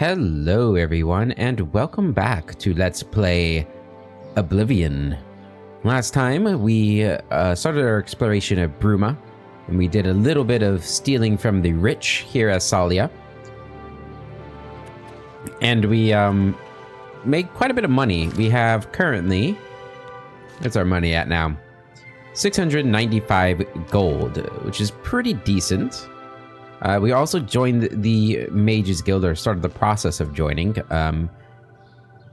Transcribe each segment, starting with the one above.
Hello everyone, and welcome back to Let's Play Oblivion. Last time we started our exploration of Bruma, and we did a little bit of stealing from the rich here at Salia. And we made quite a bit of money. We have currently, what's our money at now? 695 gold, which is pretty decent. We also joined the Mages Guild, or started the process of joining.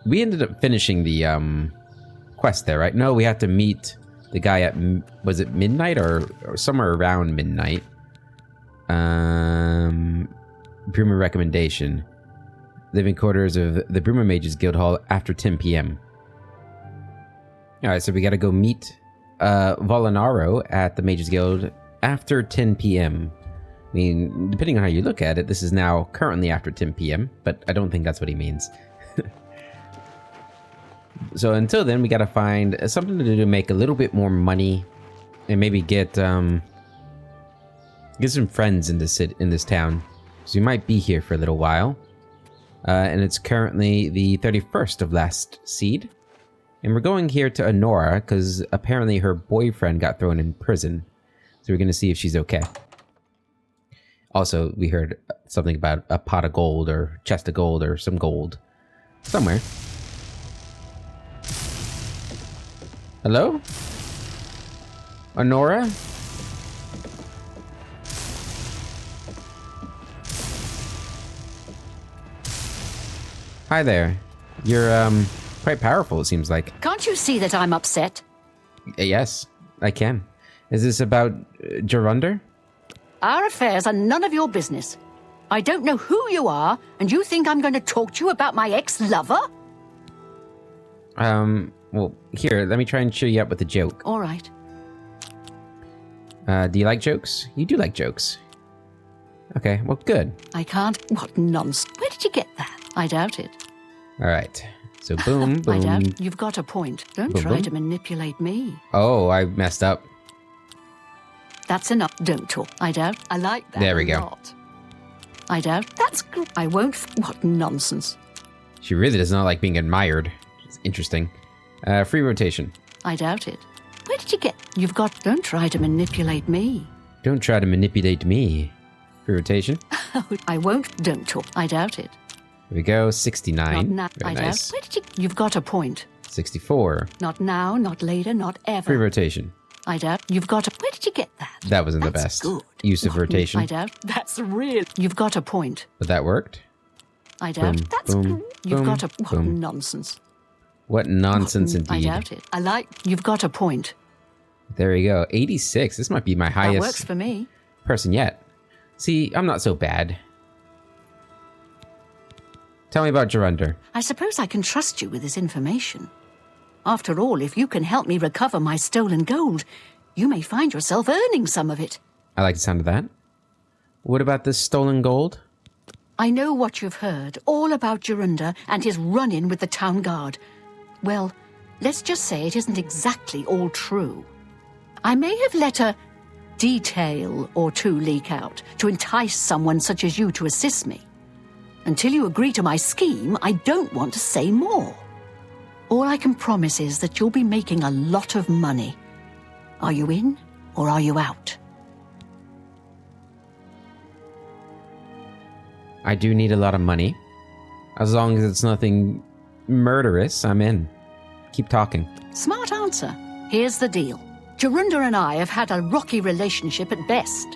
We ended up finishing the quest there, right? No, we had to meet the guy at, was it midnight or somewhere around midnight? Bruma recommendation. Living quarters of the Bruma Mages Guild Hall after 10 p.m. Alright, so we gotta go meet Volinaro at the Mages Guild after 10 p.m. I mean, depending on how you look at it, this is now currently after 10 p.m., but I don't think that's what he means. So until then, we gotta find something to do to make a little bit more money, and maybe get some friends in this town. So we might be here for a little while. And it's currently the 31st of last seed. And we're going here to Honora, because apparently her boyfriend got thrown in prison. So we're gonna see if she's okay. Also, we heard something about a pot of gold or chest of gold or some gold somewhere. Hello? Honora? Hi there. You're quite powerful, it seems like. Can't you see that I'm upset? Yes, I can. Is this about Gerunder? Our affairs are none of your business. I don't know who you are, and you think I'm going to talk to you about my ex-lover? Well, here, let me try and cheer you up with a joke. All right. Do you like jokes? You do like jokes. Okay, well, good. I can't. What nonsense. Where did you get that? I doubt it. All right. So, boom, boom. I doubt. You've got a point. Don't boom, try boom. to manipulate me. Oh, I messed up. That's enough. Don't talk. I doubt. I like that. There we go. Lot. I doubt. That's good. I won't. What nonsense. She really does not like being admired. It's interesting. Free rotation. I doubt it. Where did you get? You've got. Don't try to manipulate me. Don't try to manipulate me. Free rotation. I won't. Don't talk. I doubt it. Here we go. 69. Not now. Very I nice. doubt. Where did you? You've got a point. 64. Not now. Not later. Not ever. Free rotation. I doubt. You've got a... Where did you get that? That wasn't the That's best. Good. Use of rotation. I doubt. That's real. You've got a point. But that worked. I doubt. Boom, That's boom, good. You've boom, got a... What boom. nonsense. What nonsense I indeed. doubt it. I like... You've got a point. There you go. 86. This might be my That highest works for me. person yet. See, I'm not so bad. Tell me about Gerunder. I suppose I can trust you with this information. After all, if you can help me recover my stolen gold, you may find yourself earning some of it. I like the sound of that. What about this stolen gold? I know what you've heard, all about Gerunder and his run-in with the town guard. Well, let's just say it isn't exactly all true. I may have let a detail or two leak out to entice someone such as you to assist me. Until you agree to my scheme, I don't want to say more. All I can promise is that you'll be making a lot of money. Are you in, or are you out? I do need a lot of money. As long as it's nothing murderous, I'm in. Keep talking. Smart answer. Here's the deal. Gerunder and I have had a rocky relationship at best.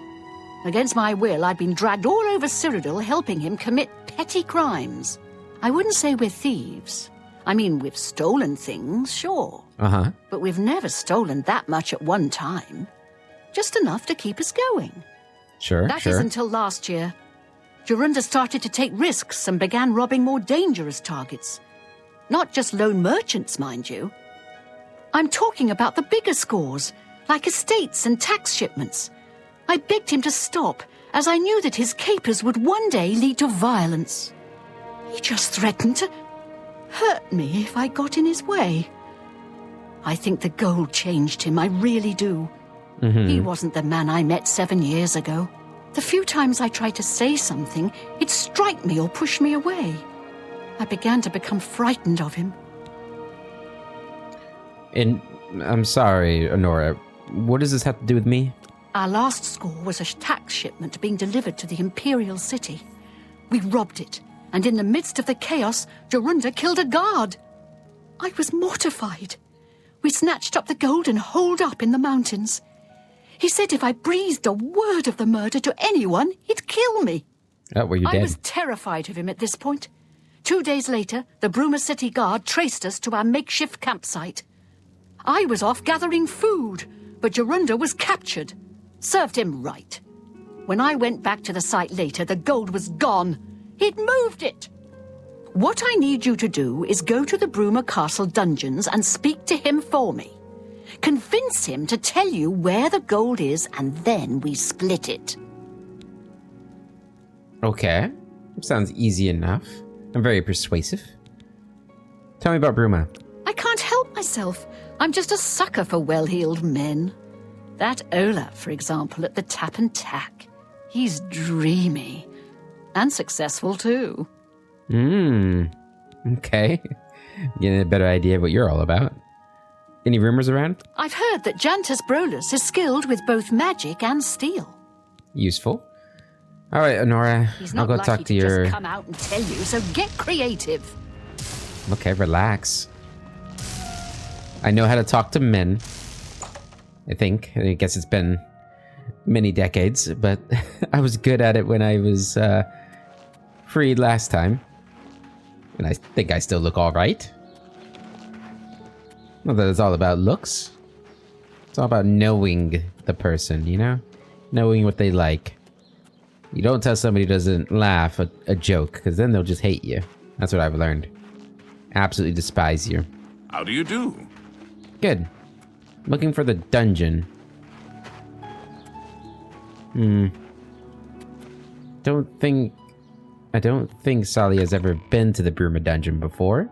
Against my will, I've been dragged all over Cyrodiil helping him commit petty crimes. I wouldn't say we're thieves. I mean, we've stolen things, sure. Uh-huh. But we've never stolen that much at one time. Just enough to keep us going. Sure, That sure. is until last year. Gerunder started to take risks and began robbing more dangerous targets. Not just lone merchants, mind you. I'm talking about the bigger scores, like estates and tax shipments. I begged him to stop, as I knew that his capers would one day lead to violence. He just threatened to hurt me if I got in his way. I think the gold changed him, I really do. Mm-hmm. He wasn't the man I met 7 years ago. The few times I tried to say something, he'd strike me or push me away. I began to become frightened of him. And I'm sorry, Honora. What does this have to do with me? Our last score was a tax shipment being delivered to the Imperial City. We robbed it, and in the midst of the chaos, Jorunda killed a guard. I was mortified. We snatched up the gold and holed up in the mountains. He said if I breathed a word of the murder to anyone, he'd kill me. Oh, well, you're dead. I was terrified of him at this point. 2 days later, the Bruma City Guard traced us to our makeshift campsite. I was off gathering food, but Jorunda was captured. Served him right. When I went back to the site later, the gold was gone. He'd moved it. What I need you to do is go to the Bruma Castle dungeons and speak to him for me. Convince him to tell you where the gold is, and then we split it. Okay. Sounds easy enough. I'm very persuasive. Tell me about Bruma. I can't help myself. I'm just a sucker for well-heeled men. That Olaf, for example, at the Tap and Tack. He's dreamy. And successful, too. Okay. Getting a better idea of what you're all about. Any rumors around? I've heard that Jantus Brolus is skilled with both magic and steel. Useful. All right, Honora. He's I'll not go likely talk to to your... just come out and tell you, so get creative. Okay, relax. I know how to talk to men. I think. I guess it's been many decades, but I was good at it when I was freed last time. And I think I still look all right. Not that it's all about looks. It's all about knowing the person, you know? Knowing what they like. You don't tell somebody who doesn't laugh a joke, because then they'll just hate you. That's what I've learned. Absolutely despise you. How do you do? Good. Looking for the dungeon. I don't think Sally has ever been to the Bruma dungeon before.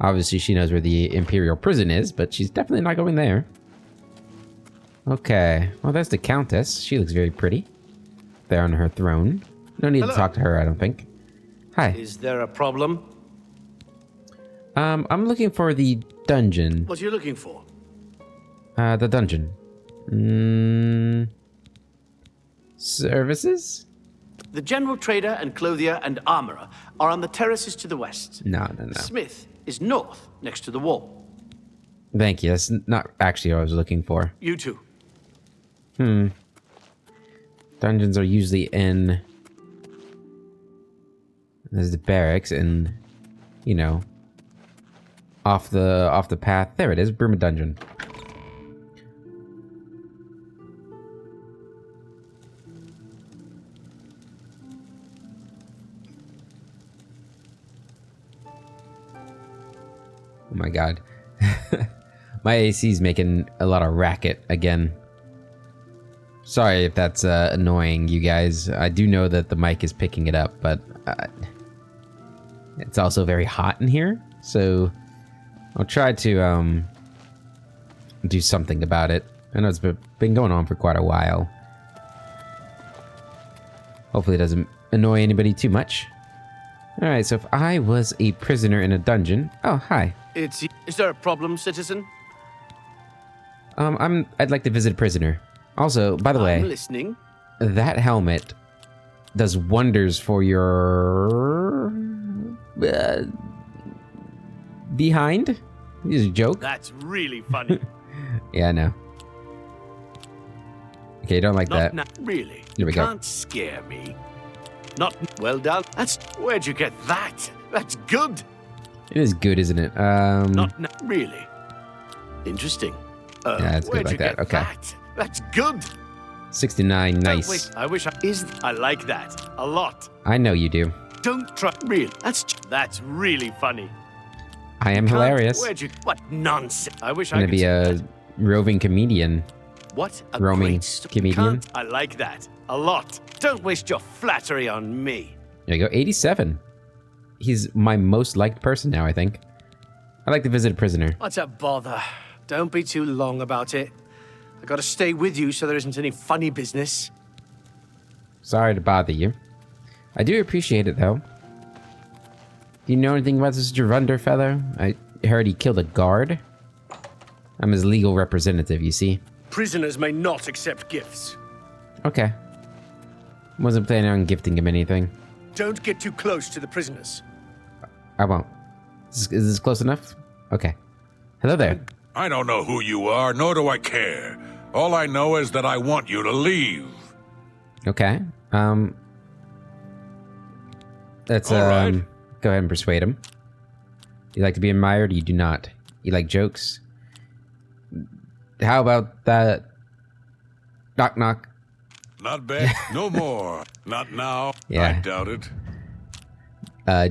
Obviously, she knows where the Imperial prison is, but she's definitely not going there. Okay. Well, there's the Countess. She looks very pretty. There on her throne. No need to talk to her, I don't think. Hi. Is there a problem? I'm looking for the dungeon. What are you looking for? The dungeon. Services? The general trader and clothier and armorer are on the terraces to the west. No. The smith is north, next to the wall. Thank you. That's not actually what I was looking for. You too. Dungeons are usually in... There's the barracks and, you know, off the path. There it is, Bruma Dungeon. Oh my god. My AC's making a lot of racket again. Sorry if that's annoying you guys. I do know that the mic is picking it up, but it's also very hot in here, so I'll try to do something about it. I know it's been going on for quite a while. Hopefully it doesn't annoy anybody too much. Alright, so if I was a prisoner in a dungeon... Oh, hi. Is there a problem, citizen? I'd like to visit a prisoner. Also, by the way... I'm listening. That helmet does wonders for your... behind? This is a joke. That's really funny. Yeah, I know. Okay, you don't like that. Not really. Here we you go. Can't scare me. Not well done. Where'd you get that? That's good. It is good, isn't it? Not really. Interesting. Yeah, it's good where'd like you that. get Okay. that? That's good. 69, Don't nice. wait, I wish I like that a lot. I know you do. Don't try. Real. That's really funny. I am hilarious. What nonsense? I wish I Gonna could be say a that. roving comedian. What a roaming great comedian. I like that a lot. Don't waste your flattery on me. There you go, 87. He's my most liked person now, I think. I'd like to visit a prisoner. What's a bother? Don't be too long about it. I gotta stay with you so there isn't any funny business. Sorry to bother you. I do appreciate it, though. Do you know anything about this Gerunder fellow? I heard he killed a guard. I'm his legal representative, you see. Prisoners may not accept gifts. Okay. Wasn't planning on gifting him anything. Don't get too close to the prisoners. I won't. Is this close enough? Okay. Hello there. I don't know who you are, nor do I care. All I know is that I want you to leave. Okay. Let's All right. go ahead and persuade him. You like to be admired, or you do not? You like jokes? How about that? Knock knock. Not bad. No more. Not now. Yeah. I doubt it.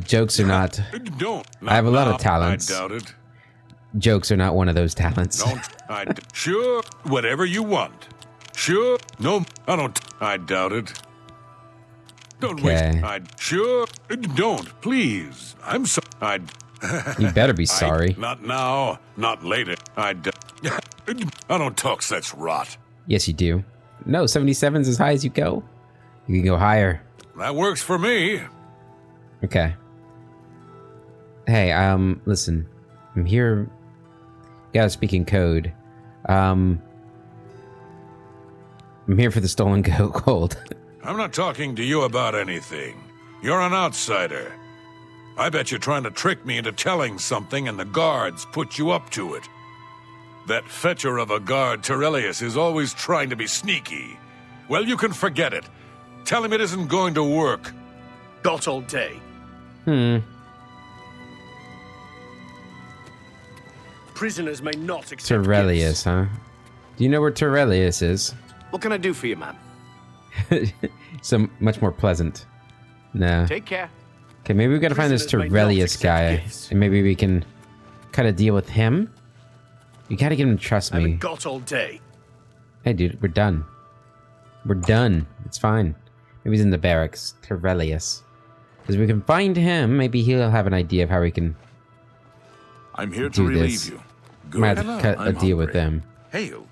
Jokes are not. Don't. I have a lot of now. talents. I doubt it. Jokes are not one of those talents. Don't. Sure. Whatever you want. Sure. No. I don't. I doubt it. Don't Okay. waste. Sure. Don't. Please. I'm so. You better be sorry. Not now. Not later. I don't talk such rot. Yes, you do. No, 77's as high as you go. You can go higher. That works for me. Okay. Hey, listen. I'm here. Gotta speak in code. I'm here for the stolen gold. I'm not talking to you about anything. You're an outsider. I bet you're trying to trick me into telling something and the guards put you up to it. That fetcher of a guard, Terrellius, is always trying to be sneaky. Well, you can forget it. Tell him it isn't going to work. Got all day. Prisoners may not accept Terrellius, gifts. huh? Do you know where Terrellius is? What can I do for you, man? So much more pleasant. No. Take care. Okay, maybe we gotta find this Prisoners may not Terrellius accept guy, gifts. and maybe we can cut a deal with him. You gotta get him to trust I me. haven't got all day. Hey, dude, we're done. We're done. It's fine. Maybe he's in the barracks. Terrellius. Because we can find him, maybe he'll have an idea of how we can I'm here to do relieve this. you. Might have Hello, to cut a I'm deal with hungry. them. Hail.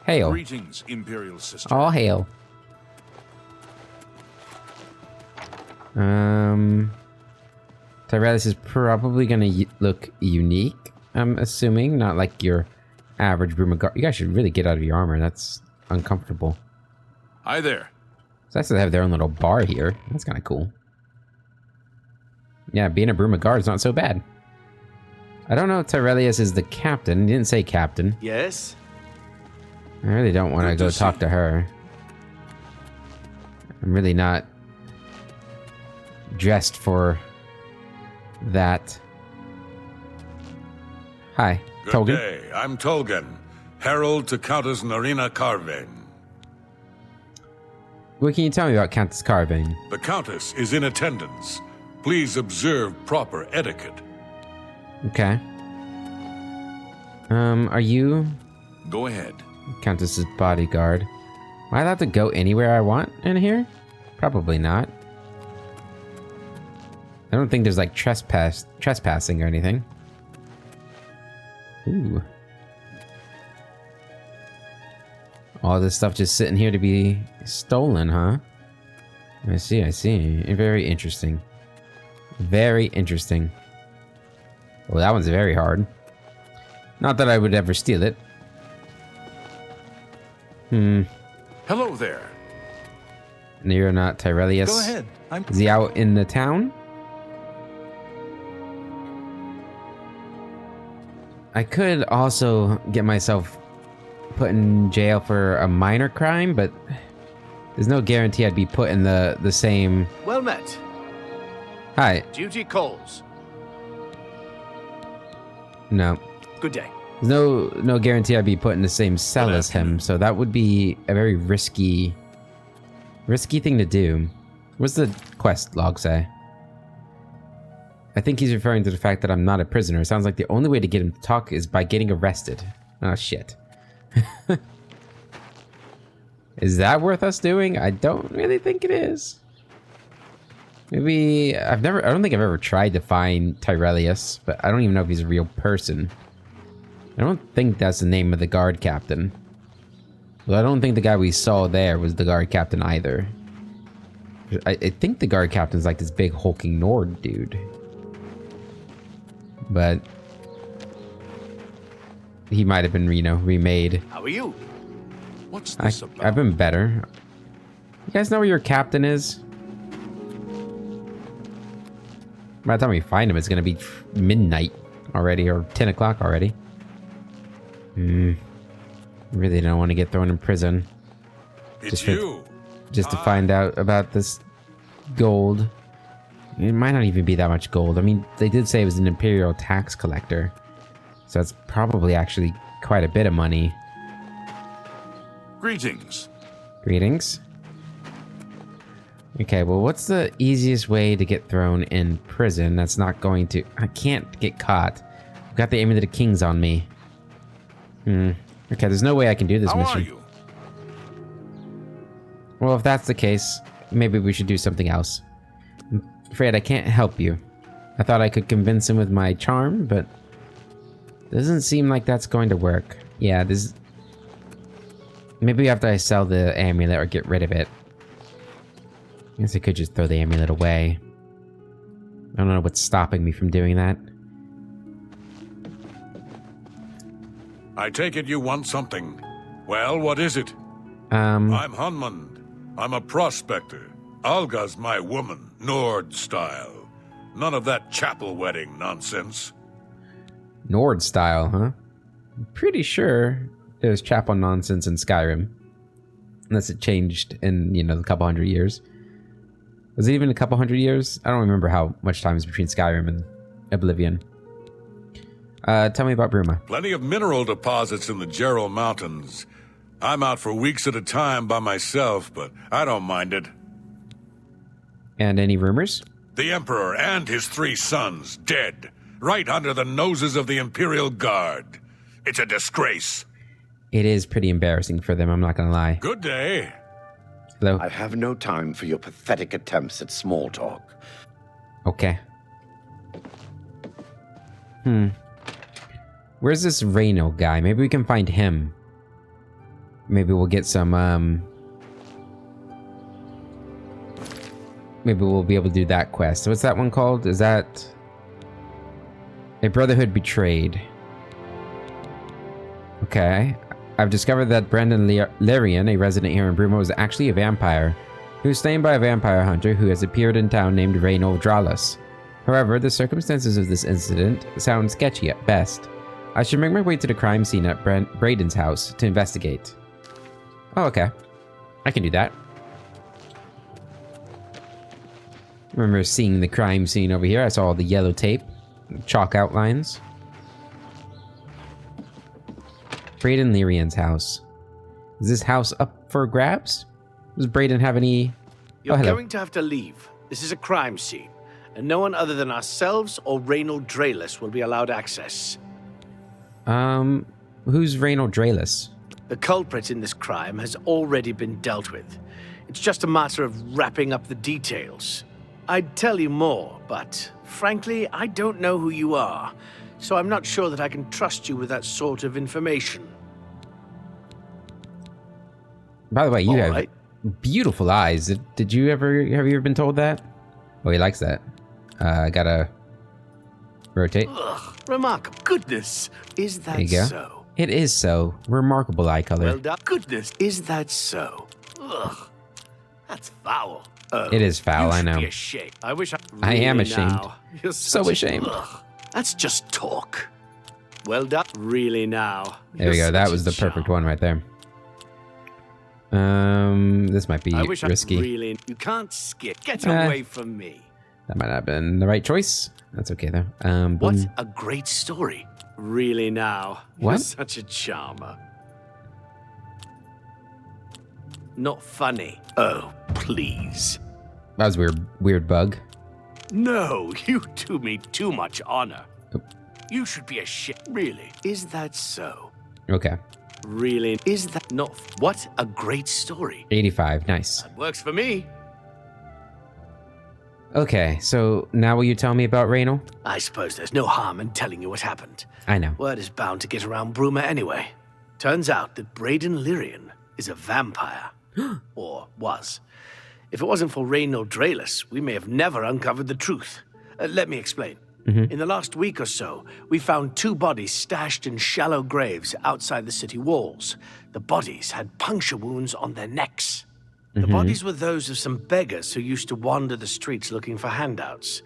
Hail. Greetings, Imperial Sister. All hail. Tyrellus is probably gonna look unique, I'm assuming. Not like your average Brumaguard. You guys should really get out of your armor. That's uncomfortable. Hi there. It's nice to have their own little bar here. That's kind of cool. Yeah, being a Brumaguard is not so bad. I don't know if Tyrellius is the captain. He didn't say captain. Yes? I really don't want to Good go to talk see to her. I'm really not dressed for that. Hi, Good Tolgan. day. I'm Tolgan, herald to Countess Narina Carvane. What can you tell me about Countess Carvane? The Countess is in attendance. Please observe proper etiquette. Okay. Are you Go ahead. Countess's bodyguard? Am I allowed to go anywhere I want in here? Probably not. I don't think there's like trespassing or anything. Ooh. All this stuff just sitting here to be stolen, huh? I see, I see. Very interesting. Very interesting. Well, that one's very hard. Not that I would ever steal it. Hello there. And you're not Tyrellius. Go ahead. Is he out in the town? I could also get myself put in jail for a minor crime, but there's no guarantee I'd be put in the same... Well met. Hi. Duty calls. No. Good day. There's no guarantee I'd be put in the same cell Good as him, so that would be a very risky thing to do. What's the quest log say? I think he's referring to the fact that I'm not a prisoner. It sounds like the only way to get him to talk is by getting arrested. Oh, shit. Is that worth us doing? I don't really think it is. Maybe... I don't think I've ever tried to find Tyrellius, but I don't even know if he's a real person. I don't think that's the name of the guard captain. Well, I don't think the guy we saw there was the guard captain either. I think the guard captain's like this big hulking Nord dude. But he might have been, remade. How are you? What's this about? I've been better. You guys know where your captain is? By the time we find him, it's gonna be midnight already, or 10 o'clock already. Really don't want to get thrown in prison. It's you. Just to find out about this gold. It might not even be that much gold. I mean, they did say it was an imperial tax collector. So that's probably actually quite a bit of money. Greetings. Greetings. Okay, well, what's the easiest way to get thrown in prison that's not going to... I can't get caught. I've got the Amulet of Kings on me. Okay, there's no way I can do this mission. How are you? Well, if that's the case, maybe we should do something else. I'm afraid I can't help you. I thought I could convince him with my charm, but... doesn't seem like that's going to work. Yeah, this... maybe after I sell the amulet or get rid of it. I guess I could just throw the amulet away. I don't know what's stopping me from doing that. I take it you want something. Well, what is it? Um, I'm Hunmund. I'm a prospector. Alga's my woman, Nord style. None of that chapel wedding nonsense. Nord style, huh? I'm pretty sure there's chapel nonsense in Skyrim. Unless it changed in, a couple hundred years. Was it even a couple hundred years? I don't remember how much time is between Skyrim and Oblivion. Tell me about Bruma. Plenty of mineral deposits in the Gerald Mountains. I'm out for weeks at a time by myself, but I don't mind it. And any rumors? The Emperor and his 3 sons dead, right under the noses of the Imperial Guard. It's a disgrace. It is pretty embarrassing for them, I'm not gonna lie. Good day. Hello? I have no time for your pathetic attempts at small talk. Okay. Where's this Reno guy? Maybe we can find him. Maybe we'll get some, maybe we'll be able to do that quest. What's that one called? Is that... A Brotherhood Betrayed. Okay. I've discovered that Brendan Lyrian, a resident here in Bruma, was actually a vampire. He was slain by a vampire hunter who has appeared in town named Reynold Dralas. However, the circumstances of this incident sound sketchy at best. I should make my way to the crime scene at Braden's house to investigate. Oh, okay. I can do that. Remember seeing the crime scene over here. I saw all the yellow tape, chalk outlines. Braden Lyrian's house. Is this house up for grabs? Does Braden have any... You're hello. going to have to leave. This is a crime scene, and no one other than ourselves or Reynold Dralas will be allowed access. Who's Reynold Dralas? The culprit in this crime has already been dealt with. It's just a matter of wrapping up the details. I'd tell you more, but frankly, I don't know who you are, so I'm not sure that I can trust you with that sort of information. By the way, you All have right. beautiful eyes. Have you ever been told that? Oh, he likes that. I gotta rotate. Ugh, remarkable. Goodness, is that There you go. so? It is so. Remarkable eye color. Well done. Goodness, is that so? Ugh, that's foul. Oh, It is foul, you I should know. Be ashamed. I wish I am really ashamed. now. You're So such a- ashamed. Ugh, that's just talk. Well done. Really now. There we You're go. That such was a the perfect charm. one right there. This might be I wish risky. I really. You can't skip. Get Eh. away from me. That might not have been the right choice. That's okay though. What Boom. a great story. Really now. You're What? such a charmer. Not funny. Oh, please. That was weird bug. No, you do me too much honor. Oh. You should be ashamed. Really? Is that so? Okay. Really? Is that not? What a great story. 85. Nice. That works for me. Okay, so now will you tell me about Reynold? I suppose there's no harm in telling you what happened. I know. Word is bound to get around Bruma anyway. Turns out that Braden Lyrian is a vampire. Or was. If it wasn't for Reynald Draelus, we may have never uncovered the truth. Let me explain. In the last week or so, we found 2 bodies stashed in shallow graves outside the city walls. The bodies had puncture wounds on their necks. The bodies were those of some beggars who used to wander the streets looking for handouts.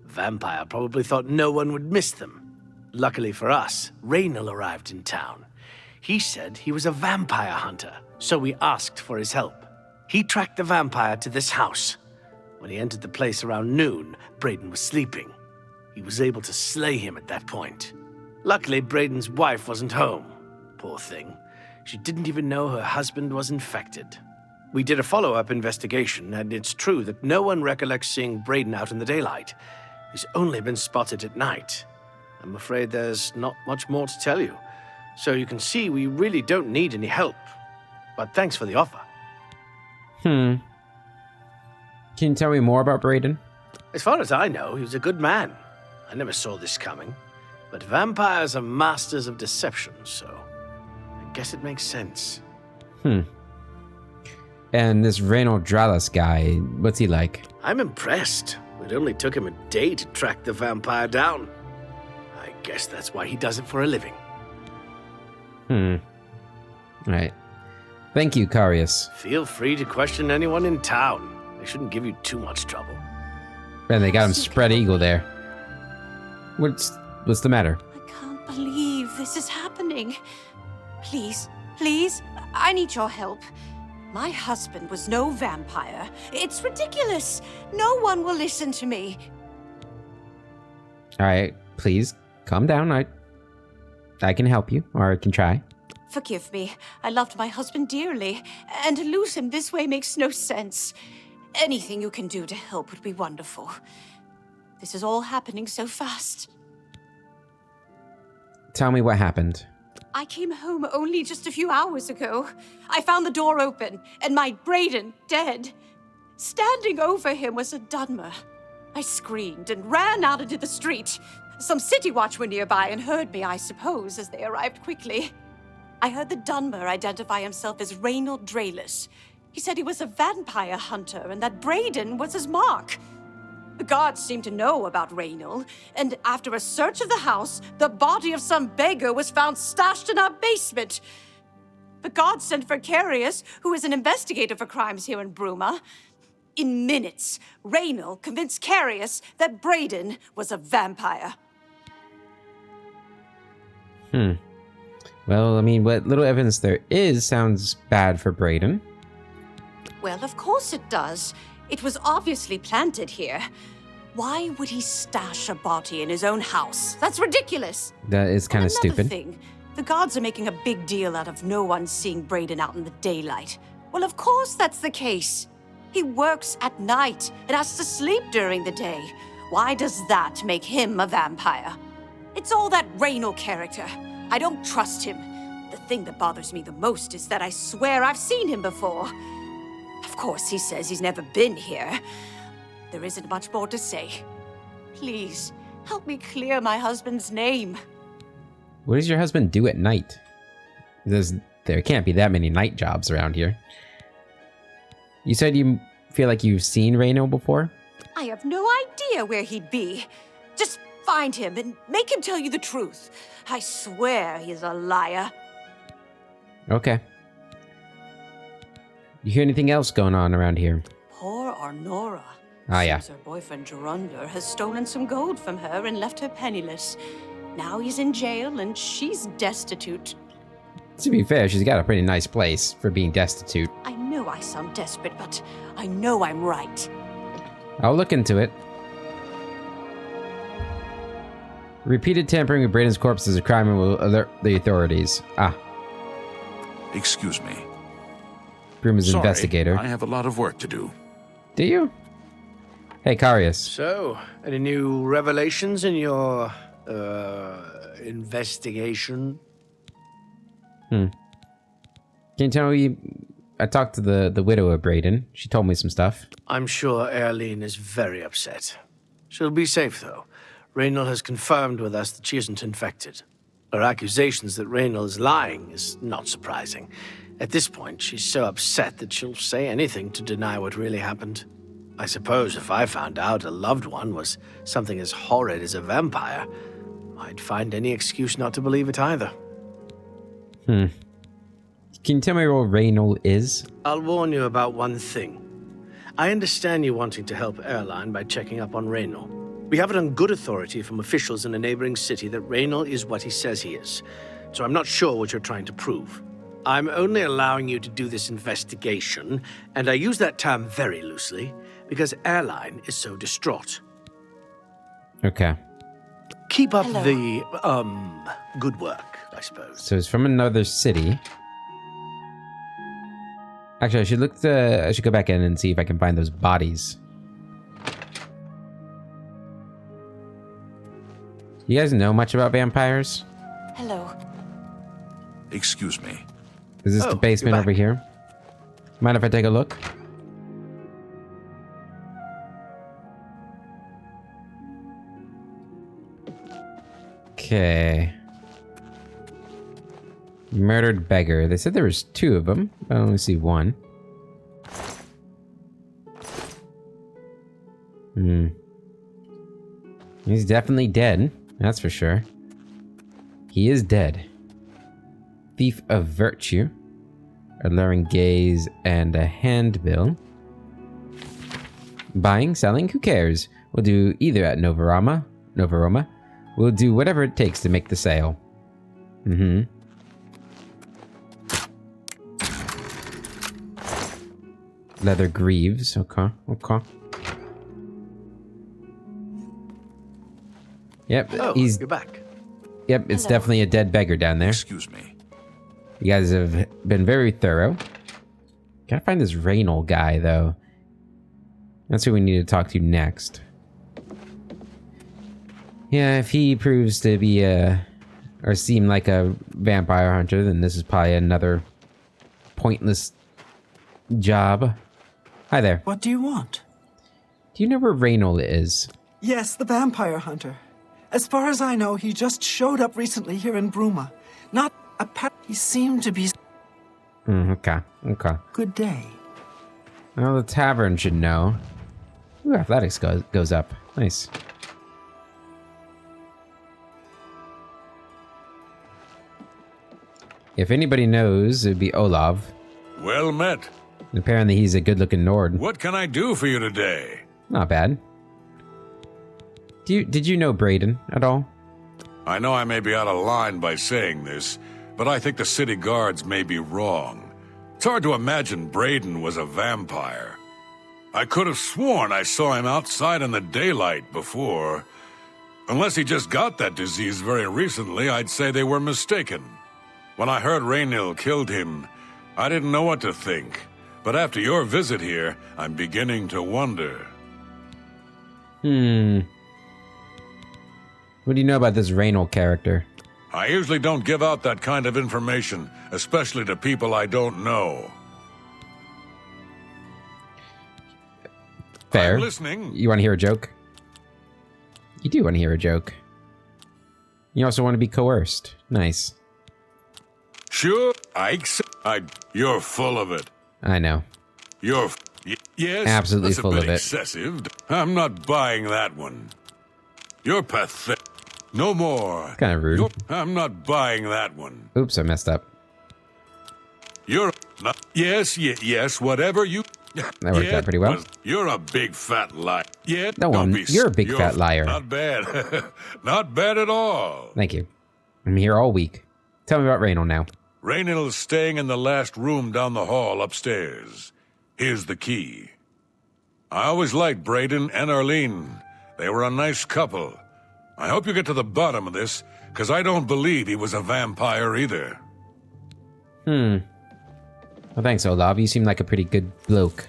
Vampire probably thought no one would miss them. Luckily for us, Reynald arrived in town. He said he was a vampire hunter, so we asked for his help. He tracked the vampire to this house. When he entered the place around noon, Braden was sleeping. He was able to slay him at that point. Luckily, Braden's wife wasn't home. Poor thing. She didn't even know her husband was infected. We did a follow-up investigation, and it's true that no one recollects seeing Braden out in the daylight. He's only been spotted at night. I'm afraid there's not much more to tell you. So you can see we really don't need any help. But thanks for the offer. Can you tell me more about Braden? As far as I know, he was a good man. I never saw this coming. But vampires are masters of deception, so I guess it makes sense. And this Reynald Draelus guy, what's he like? I'm impressed. It only took him a day to track the vampire down. I guess that's why he does it for a living. Right. Thank you, Carius. Feel free to question anyone in town. They shouldn't give you too much trouble. Man, they got him spread eagle there. What's the matter? I can't believe this is happening. Please, please, I need your help. My husband was no vampire. It's ridiculous. No one will listen to me. All right, please calm down. I can help you, or I can try. Forgive me. I loved my husband dearly, and to lose him this way makes no sense. Anything you can do to help would be wonderful. This is all happening so fast. Tell me what happened. I came home only just a few hours ago. I found the door open, and my Braden dead. Standing over him was a Dunmer. I screamed and ran out into the street. Some city watch were nearby and heard me, I suppose, as they arrived quickly. I heard the Dunmer identify himself as Reynald Draelus. He said he was a vampire hunter and that Braden was his mark. The guards seemed to know about Reynald, and after a search of the house, the body of some beggar was found stashed in our basement. The guards sent for Carius, who is an investigator for crimes here in Bruma. In minutes, Reynald convinced Carius that Braden was a vampire. Well, I mean, what little evidence there is sounds bad for Braden. Well, of course it does. It was obviously planted here. Why would he stash a body in his own house? That's ridiculous. That is kind of Another stupid. thing, the guards are making a big deal out of no one seeing Braden out in the daylight. Well, of course that's the case. He works at night and has to sleep during the day. Why does that make him a vampire? It's all that Reynald character. I don't trust him. The thing that bothers me the most is that I swear I've seen him before. Of course, he says he's never been here. There isn't much more to say. Please, help me clear my husband's name. What does your husband do at night? There can't be that many night jobs around here. You said you feel like you've seen Reynald before? I have no idea where he'd be. Just find him and make him tell you the truth. I swear he's a liar. Okay. You hear anything else going on around here? Poor Arnora. Ah, yeah. Seems her boyfriend Gerunder has stolen some gold from her and left her penniless. Now he's in jail and she's destitute. To be fair, she's got a pretty nice place for being destitute. I know I sound desperate, but I know I'm right. I'll look into it. Repeated tampering with Braden's corpse is a crime and will alert the authorities. Ah, Excuse me. Bruma's Sorry, investigator. I have a lot of work to do. Do you? Hey, Carius. So, any new revelations in your, investigation? Can you tell me? I talked to the widow of Braden. She told me some stuff. I'm sure Erlene is very upset. She'll be safe, though. Reynald has confirmed with us that she isn't infected. Her accusations that Reynald is lying is not surprising. At this point, she's so upset that she'll say anything to deny what really happened. I suppose if I found out a loved one was something as horrid as a vampire, I'd find any excuse not to believe it either. Can you tell me where Reynolds is? I'll warn you about one thing. I understand you wanting to help Airline by checking up on Reynolds. We have it on good authority from officials in a neighboring city that Reynolds is what he says he is, so I'm not sure what you're trying to prove. I'm only allowing you to do this investigation, and I use that term very loosely, because Airline is so distraught. Okay. Keep up the, good work, I suppose. So it's from another city. Actually, I should go back in and see if I can find those bodies. You guys know much about vampires? Hello. Excuse me. Is this the basement over here? Mind if I take a look? Okay. Murdered beggar. They said there was 2 of them. I only see 1. He's definitely dead. That's for sure. He is dead. Thief of virtue. Alluring gaze and a handbill. Buying, selling, who cares? We'll do either at Novaroma. We'll do whatever it takes to make the sale. Leather greaves. Okay. Yep, you're back. Yep, it's definitely a dead beggar down there. Excuse me. You guys have been very thorough. Gotta find this Reynolds guy, though. That's who we need to talk to next. Yeah, if he proves to be or seem like a vampire hunter, then this is probably another pointless job. Hi there. What do you want? Do you know where Reynolds is? Yes, the vampire hunter. As far as I know, he just showed up recently here in Bruma. Not a pet. He seemed to be... Okay. Good day. Well, the tavern should know. Ooh, athletics goes up. Nice. If anybody knows, it'd be Olav. Well met. And apparently he's a good-looking Nord. What can I do for you today? Not bad. Did you know Braden at all? I know I may be out of line by saying this, but I think the city guards may be wrong. It's hard to imagine Braden was a vampire. I could have sworn I saw him outside in the daylight before. Unless he just got that disease very recently, I'd say they were mistaken. When I heard Raynil killed him, I didn't know what to think. But after your visit here, I'm beginning to wonder. What do you know about this Reynolds character? I usually don't give out that kind of information, especially to people I don't know. Fair. I'm listening. You want to hear a joke? You do want to hear a joke. You also want to be coerced. Nice. Sure, you're full of it. I know. Yes, Absolutely that's full a of bit it. Excessive. I'm not buying that one. You're pathetic. No more. Kind of rude. I'm not buying that one. Oops, I messed up. You're not. Yes, whatever you. That worked out pretty well. You're a big fat liar. Yeah, No one. You're a big fat liar. Not bad. Not bad at all. Thank you. I'm here all week. Tell me about Reynolds now. Reynolds is staying in the last room down the hall upstairs. Here's the key. I always liked Braden and Arlene. They were a nice couple. I hope you get to the bottom of this, because I don't believe he was a vampire either. Well, thanks, Olav. You seem like a pretty good bloke.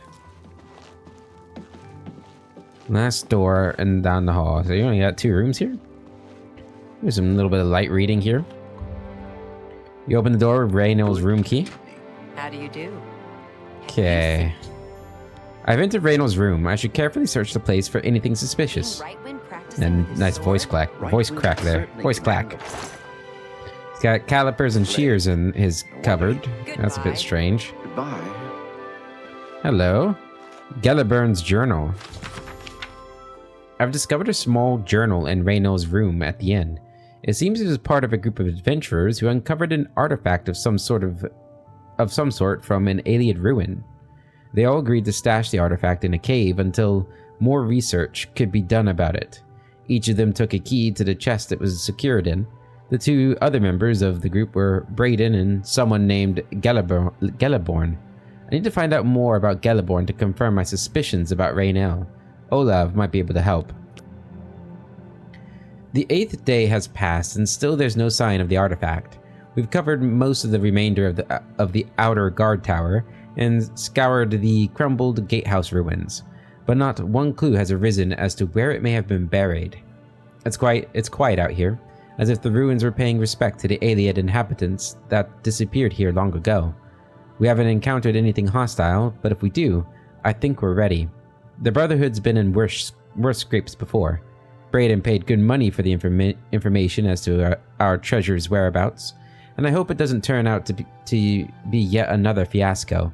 Last door and down the hall. So you only got 2 rooms here? There's some little bit of light reading here. You open the door with Reynolds' room key. How do you do? Okay. I've entered Reynolds' room. I should carefully search the place for anything suspicious. Right when practicing And with nice sword? voice crack. Voice crack there. Voice clack. got calipers and shears in his cupboard. That's a bit strange. Goodbye. Hello. Geliburn's journal. I've discovered a small journal in Raynell's room at the inn. It seems it was part of a group of adventurers who uncovered an artifact of some sort from an Iliad ruin. They all agreed to stash the artifact in a cave until more research could be done about it. Each of them took a key to the chest it was secured in. The two other members of the group were Braden and someone named Geliborn. I need to find out more about Geliborn to confirm my suspicions about Raynell. Olav might be able to help. The 8th day has passed and still there's no sign of the artifact. We've covered most of the remainder of the outer guard tower and scoured the crumbled gatehouse ruins, but not one clue has arisen as to where it may have been buried. It's quiet out here, as if the ruins were paying respect to the Iliad inhabitants that disappeared here long ago. We haven't encountered anything hostile, but if we do, I think we're ready. The Brotherhood's been in worse scrapes before. Braden paid good money for the information as to our treasure's whereabouts, and I hope it doesn't turn out to be yet another fiasco.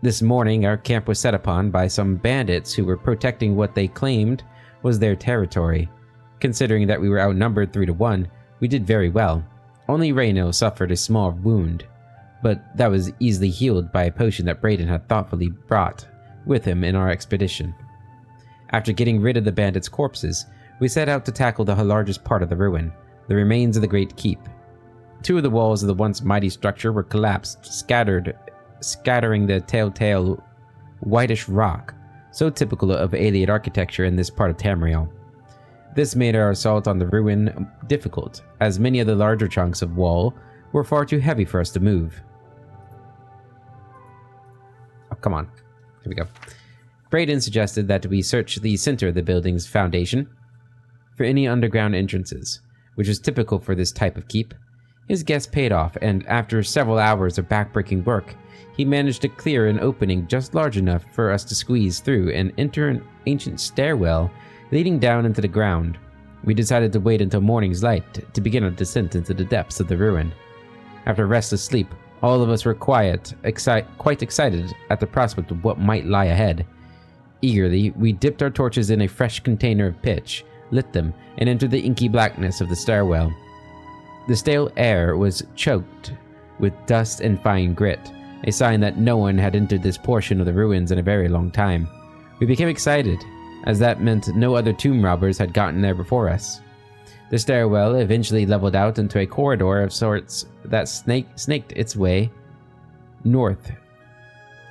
This morning, our camp was set upon by some bandits who were protecting what they claimed was their territory. Considering that we were outnumbered 3-1, we did very well. Only Raynell suffered a small wound, but that was easily healed by a potion that Braden had thoughtfully brought with him in our expedition. After getting rid of the bandits' corpses, we set out to tackle the largest part of the ruin, the remains of the Great Keep. 2 of the walls of the once mighty structure were collapsed, scattering the telltale whitish rock, so typical of Iliad architecture in this part of Tamriel. This made our assault on the ruin difficult, as many of the larger chunks of wall were far too heavy for us to move. Oh, come on. Here we go. Braden suggested that we search the center of the building's foundation for any underground entrances, which was typical for this type of keep. His guess paid off, and after several hours of backbreaking work, he managed to clear an opening just large enough for us to squeeze through and enter an ancient stairwell leading down into the ground. We decided to wait until morning's light to begin our descent into the depths of the ruin. After restless sleep, all of us were quite excited at the prospect of what might lie ahead. Eagerly, we dipped our torches in a fresh container of pitch, lit them, and entered the inky blackness of the stairwell. The stale air was choked with dust and fine grit, a sign that no one had entered this portion of the ruins in a very long time. We became excited, as that meant no other tomb robbers had gotten there before us. The stairwell eventually leveled out into a corridor of sorts that snaked its way north.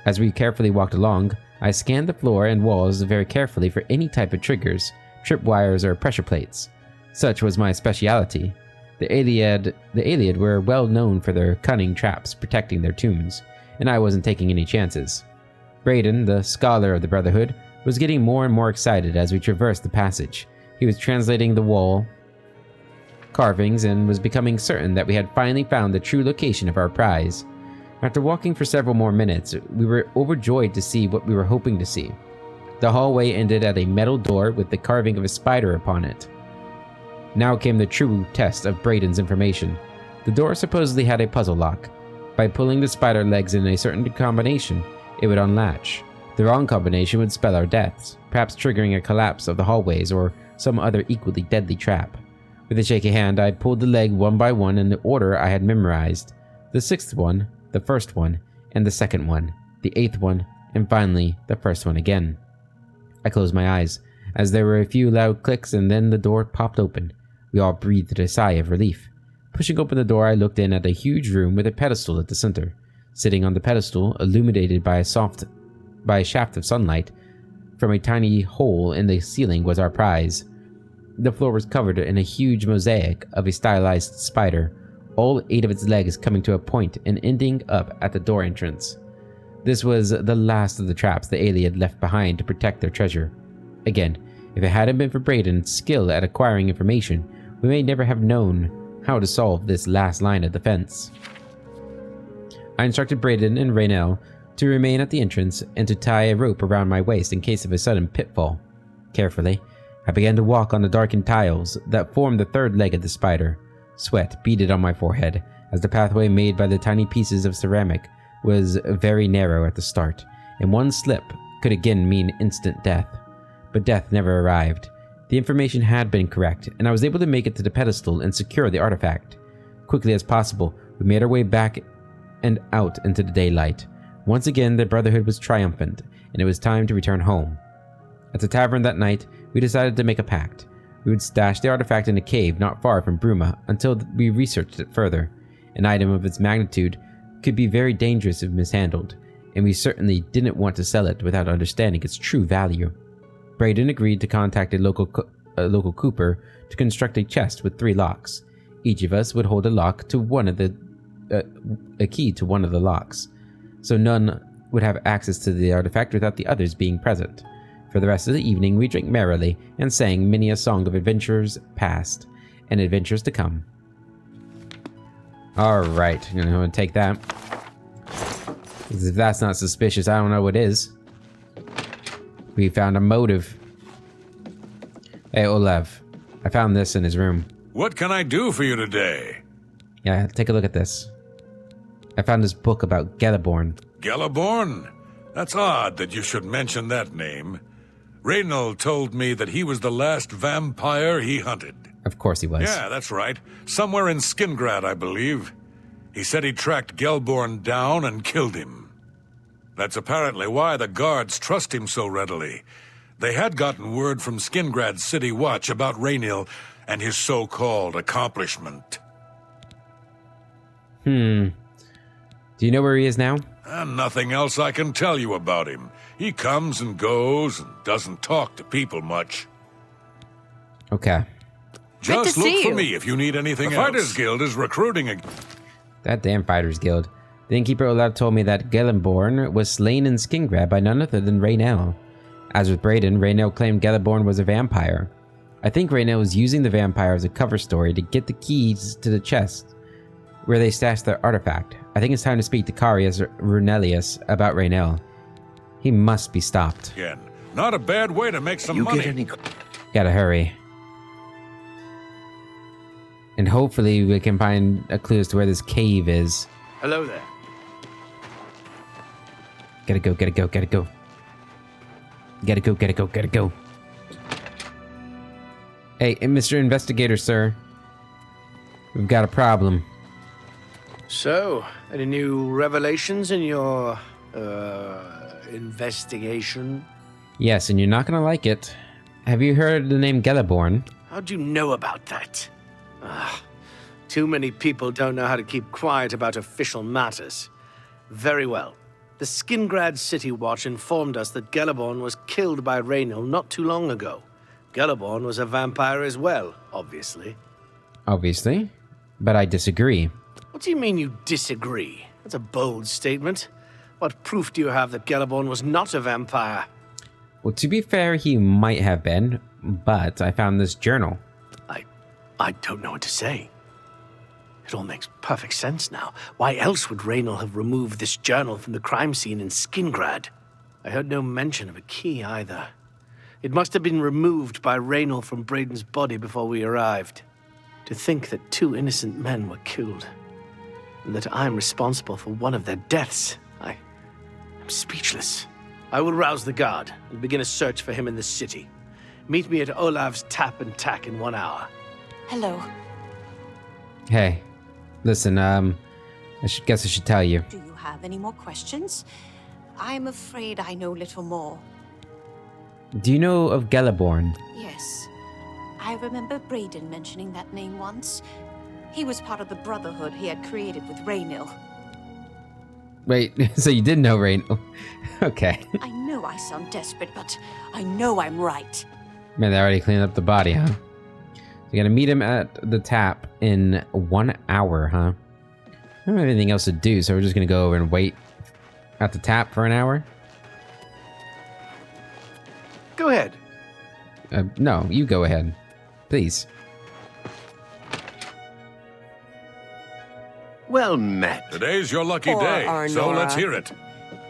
As we carefully walked along, I scanned the floor and walls very carefully for any type of triggers, tripwires, or pressure plates. Such was my speciality. The Iliad were well known for their cunning traps protecting their tombs, and I wasn't taking any chances. Braden, the scholar of the Brotherhood, was getting more and more excited as we traversed the passage. He was translating the wall carvings and was becoming certain that we had finally found the true location of our prize. After walking for several more minutes, we were overjoyed to see what we were hoping to see. The hallway ended at a metal door with the carving of a spider upon it. Now came the true test of Braden's information. The door supposedly had a puzzle lock. By pulling the spider legs in a certain combination, it would unlatch. The wrong combination would spell our deaths, perhaps triggering a collapse of the hallways or some other equally deadly trap. With a shaky hand, I pulled the leg one by one in the order I had memorized. The 6th one, the 1st one, and the 2nd one, the 8th one, and finally, the 1st one again. I closed my eyes, as there were a few loud clicks, and then the door popped open. We all breathed a sigh of relief. Pushing open the door, I looked in at a huge room with a pedestal at the center. Sitting on the pedestal, illuminated by a shaft of sunlight from a tiny hole in the ceiling, was our prize. The floor was covered in a huge mosaic of a stylized spider, all 8 of its legs coming to a point and ending up at the door entrance. This was the last of the traps the Iliad left behind to protect their treasure. Again, if it hadn't been for Braden's skill at acquiring information, we may never have known how to solve this last line of defense. I instructed Braden and Raynell to remain at the entrance and to tie a rope around my waist in case of a sudden pitfall. Carefully, I began to walk on the darkened tiles that formed the 3rd leg of the spider. Sweat beaded on my forehead, as the pathway made by the tiny pieces of ceramic was very narrow at the start, and one slip could again mean instant death. But death never arrived. The information had been correct, and I was able to make it to the pedestal and secure the artifact. Quickly as possible, we made our way back and out into the daylight. Once again, the Brotherhood was triumphant, and it was time to return home. At the tavern that night, we decided to make a pact. We would stash the artifact in a cave not far from Bruma until we researched it further. An item of its magnitude could be very dangerous if mishandled, and we certainly didn't want to sell it without understanding its true value. Braden agreed to contact a local cooper to construct a chest with 3 locks. Each of us would hold a key to one of the locks, so none would have access to the artifact without the others being present. For the rest of the evening, we drank merrily and sang many a song of adventures past and adventures to come. Alright, I'm gonna take that. Because if that's not suspicious, I don't know what is. We found a motive. Hey, Olav. I found this in his room. What can I do for you today? Yeah, take a look at this. I found this book about Geliborn. Geliborn? That's odd that you should mention that name. Reynald told me that he was the last vampire he hunted. Of course he was. Yeah, that's right. Somewhere in Skingrad, I believe. He said he tracked Gelborn down and killed him. That's apparently why the guards trust him so readily. They had gotten word from Skingrad's City Watch about Raynil and his so-called accomplishment. Do you know where he is now? And nothing else I can tell you about him. He comes and goes and doesn't talk to people much. Okay. Just to look see for you. me if you need anything else. Fighters Guild is recruiting a... That damn Fighters Guild. The innkeeper Olav told me that Geliborn was slain in Skingrad by none other than Raynell. As with Braden, Raynell claimed Geliborn was a vampire. I think Raynell was using the vampire as a cover story to get the keys to the chest where they stashed their artifact. I think it's time to speak to Carius Runelius about Raynell. He must be stopped. Again. Not a bad way to make some money. Gotta hurry. And hopefully we can find a clue as to where this cave is. Hello there. Gotta go, gotta go, gotta go. Gotta go, gotta go, gotta go. Hey, Mr. Investigator, sir. We've got a problem. So, any new revelations in your, investigation? Yes, and you're not gonna like it. Have you heard the name Geliborn? How'd you know about that? Too many people don't know how to keep quiet about official matters. Very well. The Skingrad City Watch informed us that Geliborn was killed by Raynil not too long ago. Geliborn was a vampire as well, obviously. Obviously. But I disagree. What do you mean you disagree? That's a bold statement. What proof do you have that Geliborn was not a vampire? Well, to be fair, he might have been, but I found this journal. I don't know what to say. It all makes perfect sense now. Why else would Raynil have removed this journal from the crime scene in Skingrad? I heard no mention of a key either. It must have been removed by Raynil from Braden's body before we arrived. To think that 2 innocent men were killed, and that I'm responsible for one of their deaths, I'm speechless. I will rouse the guard and begin a search for him in the city. Meet me at Olav's Tap and Tack in 1 hour. Hello. Hey, listen, guess I should tell you. Do you have any more questions? I'm afraid I know little more. Do you know of Geliborn? Yes. I remember Braden mentioning that name once. He was part of the Brotherhood he had created with Raynil. Wait, so you did know Raynil? Okay. I know I sound desperate, but I know I'm right. Man, they already cleaned up the body, huh? So you're gonna meet him at the tap in 1 hour, huh? I don't have anything else to do, so we're just gonna go over and wait at the tap for an hour? Go ahead. No, you go ahead. Please. Well met. Today's your lucky Poor day, so Arnora. let's hear it.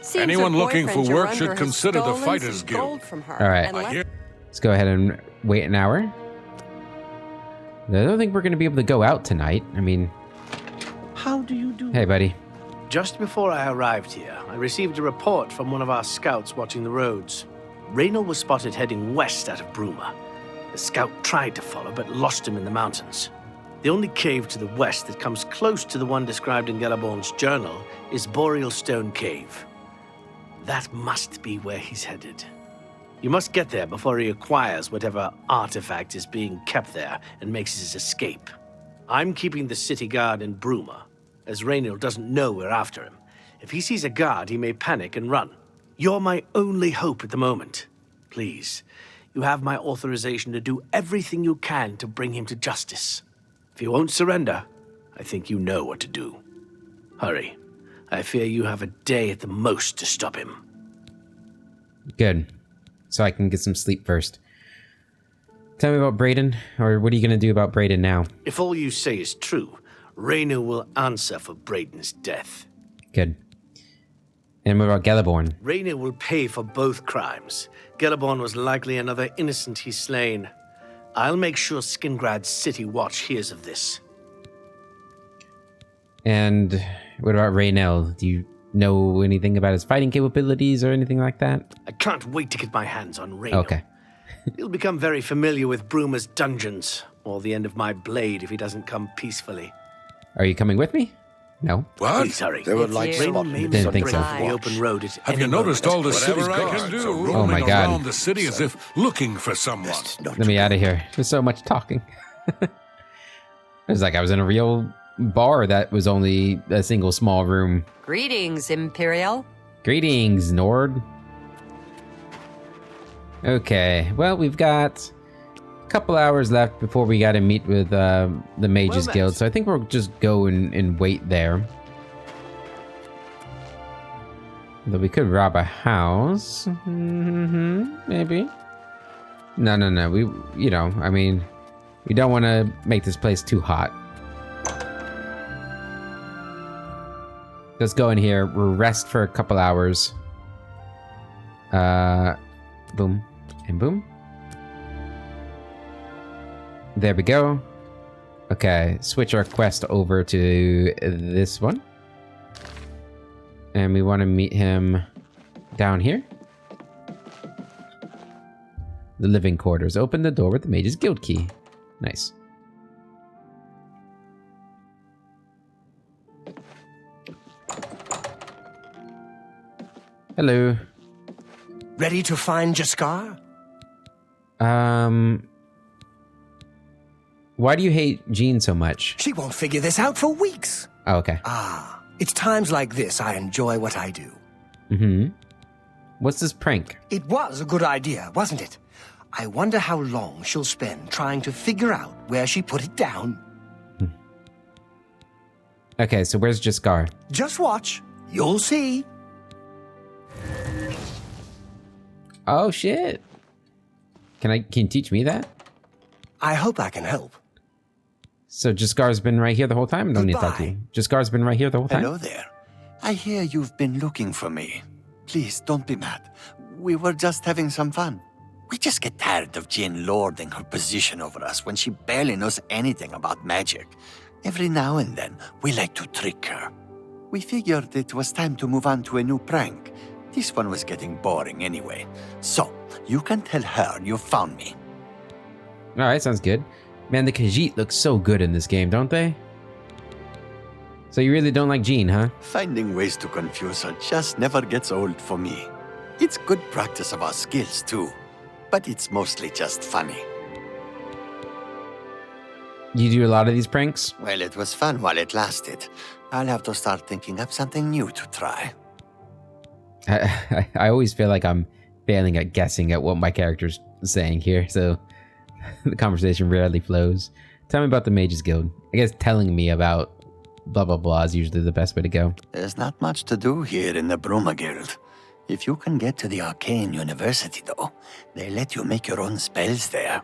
Seems Anyone her looking for boyfriend work Jorundr should has consider the stolen Fighters some Guild. gold from her All right. and I left hear... Let's go ahead and wait an hour. I don't think we're going to be able to go out tonight. I mean, How do you do? hey, buddy. Just before I arrived here, I received a report from one of our scouts watching the roads. Raynor was spotted heading west out of Bruma. The scout tried to follow, but lost him in the mountains. The only cave to the west that comes close to the one described in Galaborn's journal is Boreal Stone Cave. That must be where he's headed. You must get there before he acquires whatever artifact is being kept there and makes his escape. I'm keeping the city guard in Bruma, as Raynor doesn't know we're after him. If he sees a guard, he may panic and run. You're my only hope at the moment. Please, you have my authorization to do everything you can to bring him to justice. If he won't surrender, I think you know what to do. Hurry. I fear you have a day at the most to stop him. Good. So I can get some sleep first. Tell me about Brayden, or what are you going to do about Brayden now? If all you say is true, Raynor will answer for Brayden's death. Good. And what about Galaborn? Raynor will pay for both crimes. Galaborn was likely another innocent he's slain. I'll make sure Skingrad's City Watch hears of this. And what about Raynell? Do you know anything about his fighting capabilities or anything like that? I can't wait to get my hands on Raynor. Okay. He'll become very familiar with Bruma's dungeons, or the end of my blade if he doesn't come peacefully. Are you coming with me? No. What? Please hurry. They would like you. Raynor spot may Didn't not think break so. off the open road at Have any you noticed moment. all the city's Whatever I guards can are do. roaming Oh my God. around the city as if looking for someone? Best not Let me to out of here. There's so much talking. It was like I was in a real bar that was only a single small room. Greetings, Imperial. Greetings, Nord. Okay, well, we've got a couple hours left before we got to meet with the Mages Well, Guild, Max. so I think we'll just go and wait there. Though we could rob a house. Maybe. No. I mean, we don't want to make this place too hot. Let's go in here. We'll rest for a couple hours. Boom and boom. There we go. Okay, switch our quest over to this one. And we want to meet him down here. The living quarters. Open the door with the Mage's Guild key. Nice. Hello. Ready to find Jaskar? Why do you hate Jean so much? She won't figure this out for weeks. Oh, okay. It's times like this I enjoy what I do. What's this prank? It was a good idea, wasn't it? I wonder how long she'll spend trying to figure out where she put it down. Okay, so where's Jaskar? Just watch. You'll see. Oh shit. Can you teach me that? I hope I can help. So Jaskar's been right here the whole time? No need to talk to you. Jaskar's been right here the whole time? Hello there. I hear you've been looking for me. Please don't be mad. We were just having some fun. We just get tired of Jane lording her position over us when she barely knows anything about magic. Every now and then, we like to trick her. We figured it was time to move on to a new prank. This one was getting boring anyway. So, you can tell her you found me. Alright, sounds good. Man, the Khajiit looks so good in this game, don't they? So you really don't like Jean, huh? Finding ways to confuse her just never gets old for me. It's good practice of our skills, too. But it's mostly just funny. You do a lot of these pranks? Well, it was fun while it lasted. I'll have to start thinking up something new to try. I always feel like I'm failing at guessing at what my character's saying here, so the conversation rarely flows. Tell me about the Mages Guild. I guess telling me about blah blah blah is usually the best way to go. There's not much to do here in the Bruma Guild. If you can get to the Arcane University, though, they let you make your own spells there.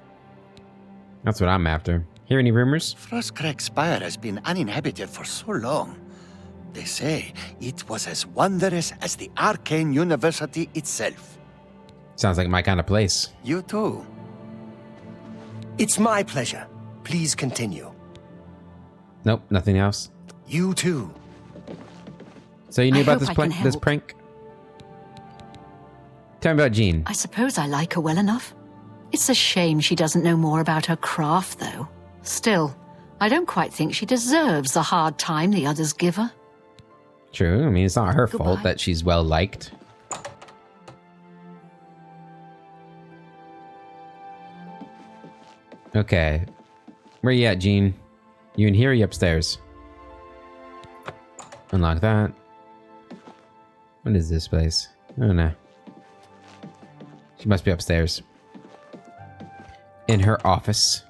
That's what I'm after. Hear any rumors? Frostcrag Spire has been uninhabited for so long. They say it was as wondrous as the Arcane University itself. Sounds like my kind of place. You too. It's my pleasure. Please continue. Nope, nothing else. You too. So you knew I about hope this I can this help. prank? Tell me about Jean. I suppose I like her well enough. It's a shame she doesn't know more about her craft, though. Still, I don't quite think she deserves the hard time the others give her. True, I mean, it's not her fault Goodbye. that she's well liked. Okay. Where you at, Jean? You in here or you upstairs? Unlock that. What is this place? I don't know. She must be upstairs. In her office.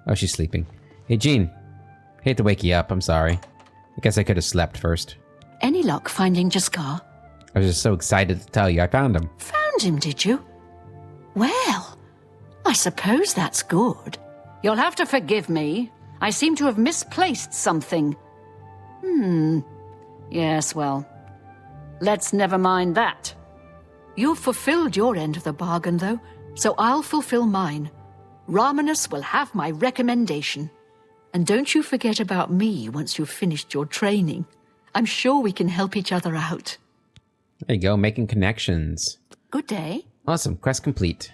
Oh, she's sleeping. Hey, Jean. Hate to wake you up, I'm sorry. I guess I could have slept first. Any luck finding Jaskar? I was just so excited to tell you I found him. Found him, did you? Well, I suppose that's good. You'll have to forgive me. I seem to have misplaced something. Yes, well, let's never mind that. You've fulfilled your end of the bargain, though, so I'll fulfill mine. Ramanus will have my recommendation. And don't you forget about me once you've finished your training. I'm sure we can help each other out. There you go, making connections. Good day. Awesome, quest complete.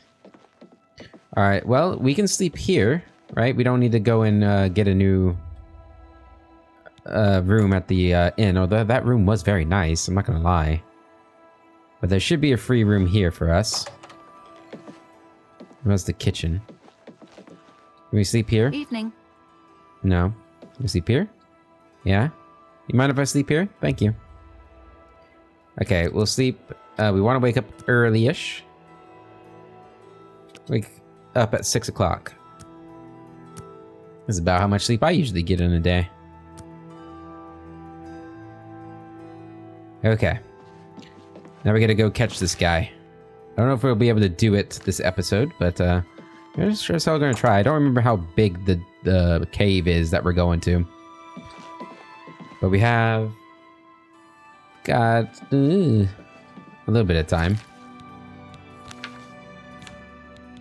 Alright, well, we can sleep here, right? We don't need to go and get a new room at the inn, although that room was very nice, I'm not gonna lie. But there should be a free room here for us. Where's the kitchen? Can we sleep here? Evening. No. Can we sleep here? Yeah? You mind if I sleep here? Thank you. Okay, we'll sleep. We want to wake up early-ish. Wake up at 6 o'clock. This is about how much sleep I usually get in a day. Okay. Now we gotta go catch this guy. I don't know if we'll be able to do it this episode, but we're sure as hell gonna try. I don't remember how big the cave is that we're going to. But we have got a little bit of time.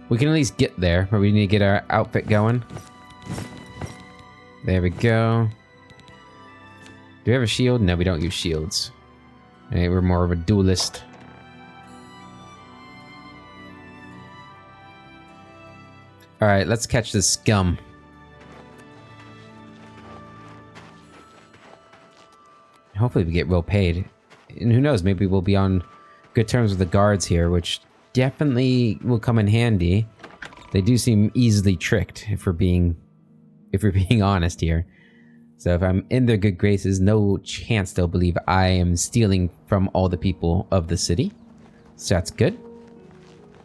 We can at least get there, but we need to get our outfit going. There we go. Do we have a shield? No, we don't use shields. Hey, we're more of a duelist. Alright, let's catch this scum. Hopefully we get well paid. And who knows, maybe we'll be on good terms with the guards here, which definitely will come in handy. They do seem easily tricked, if we're being honest here. So if I'm in their good graces, no chance they'll believe I am stealing from all the people of the city. So that's good.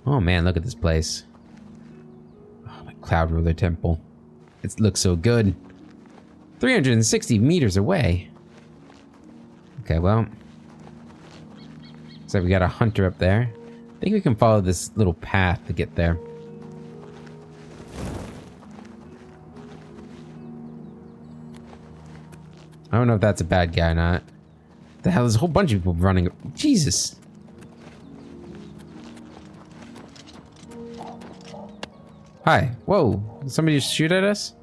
Oh man, look at this place. Oh, my Cloud Ruler Temple. It looks so good. 360 meters away. Okay, well. So we got a hunter up there. I think we can follow this little path to get there. I don't know if that's a bad guy or not. The hell, there's a whole bunch of people running. Jesus. Hi. Whoa. Did somebody just shoot at us?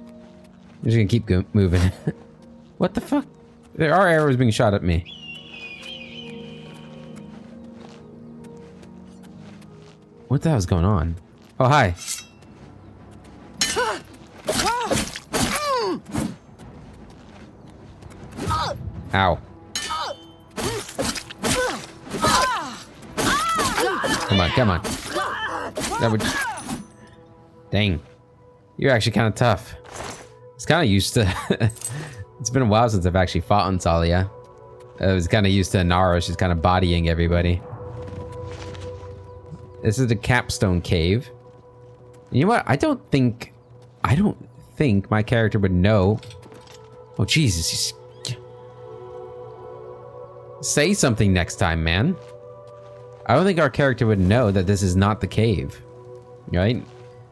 I'm just gonna keep moving. What the fuck? There are arrows being shot at me. What the hell's going on? Oh, hi. Ow. Come on, come on. That would... Dang. You're actually kind of tough. It's kind of used to... It's been a while since I've actually fought on Talia. I was kind of used to Inara. She's kind of bodying everybody. This is the Capstone Cave. You know what? I don't think my character would know. Oh, Jesus. He's... Say something next time, man. I don't think our character would know that this is not the cave. Right?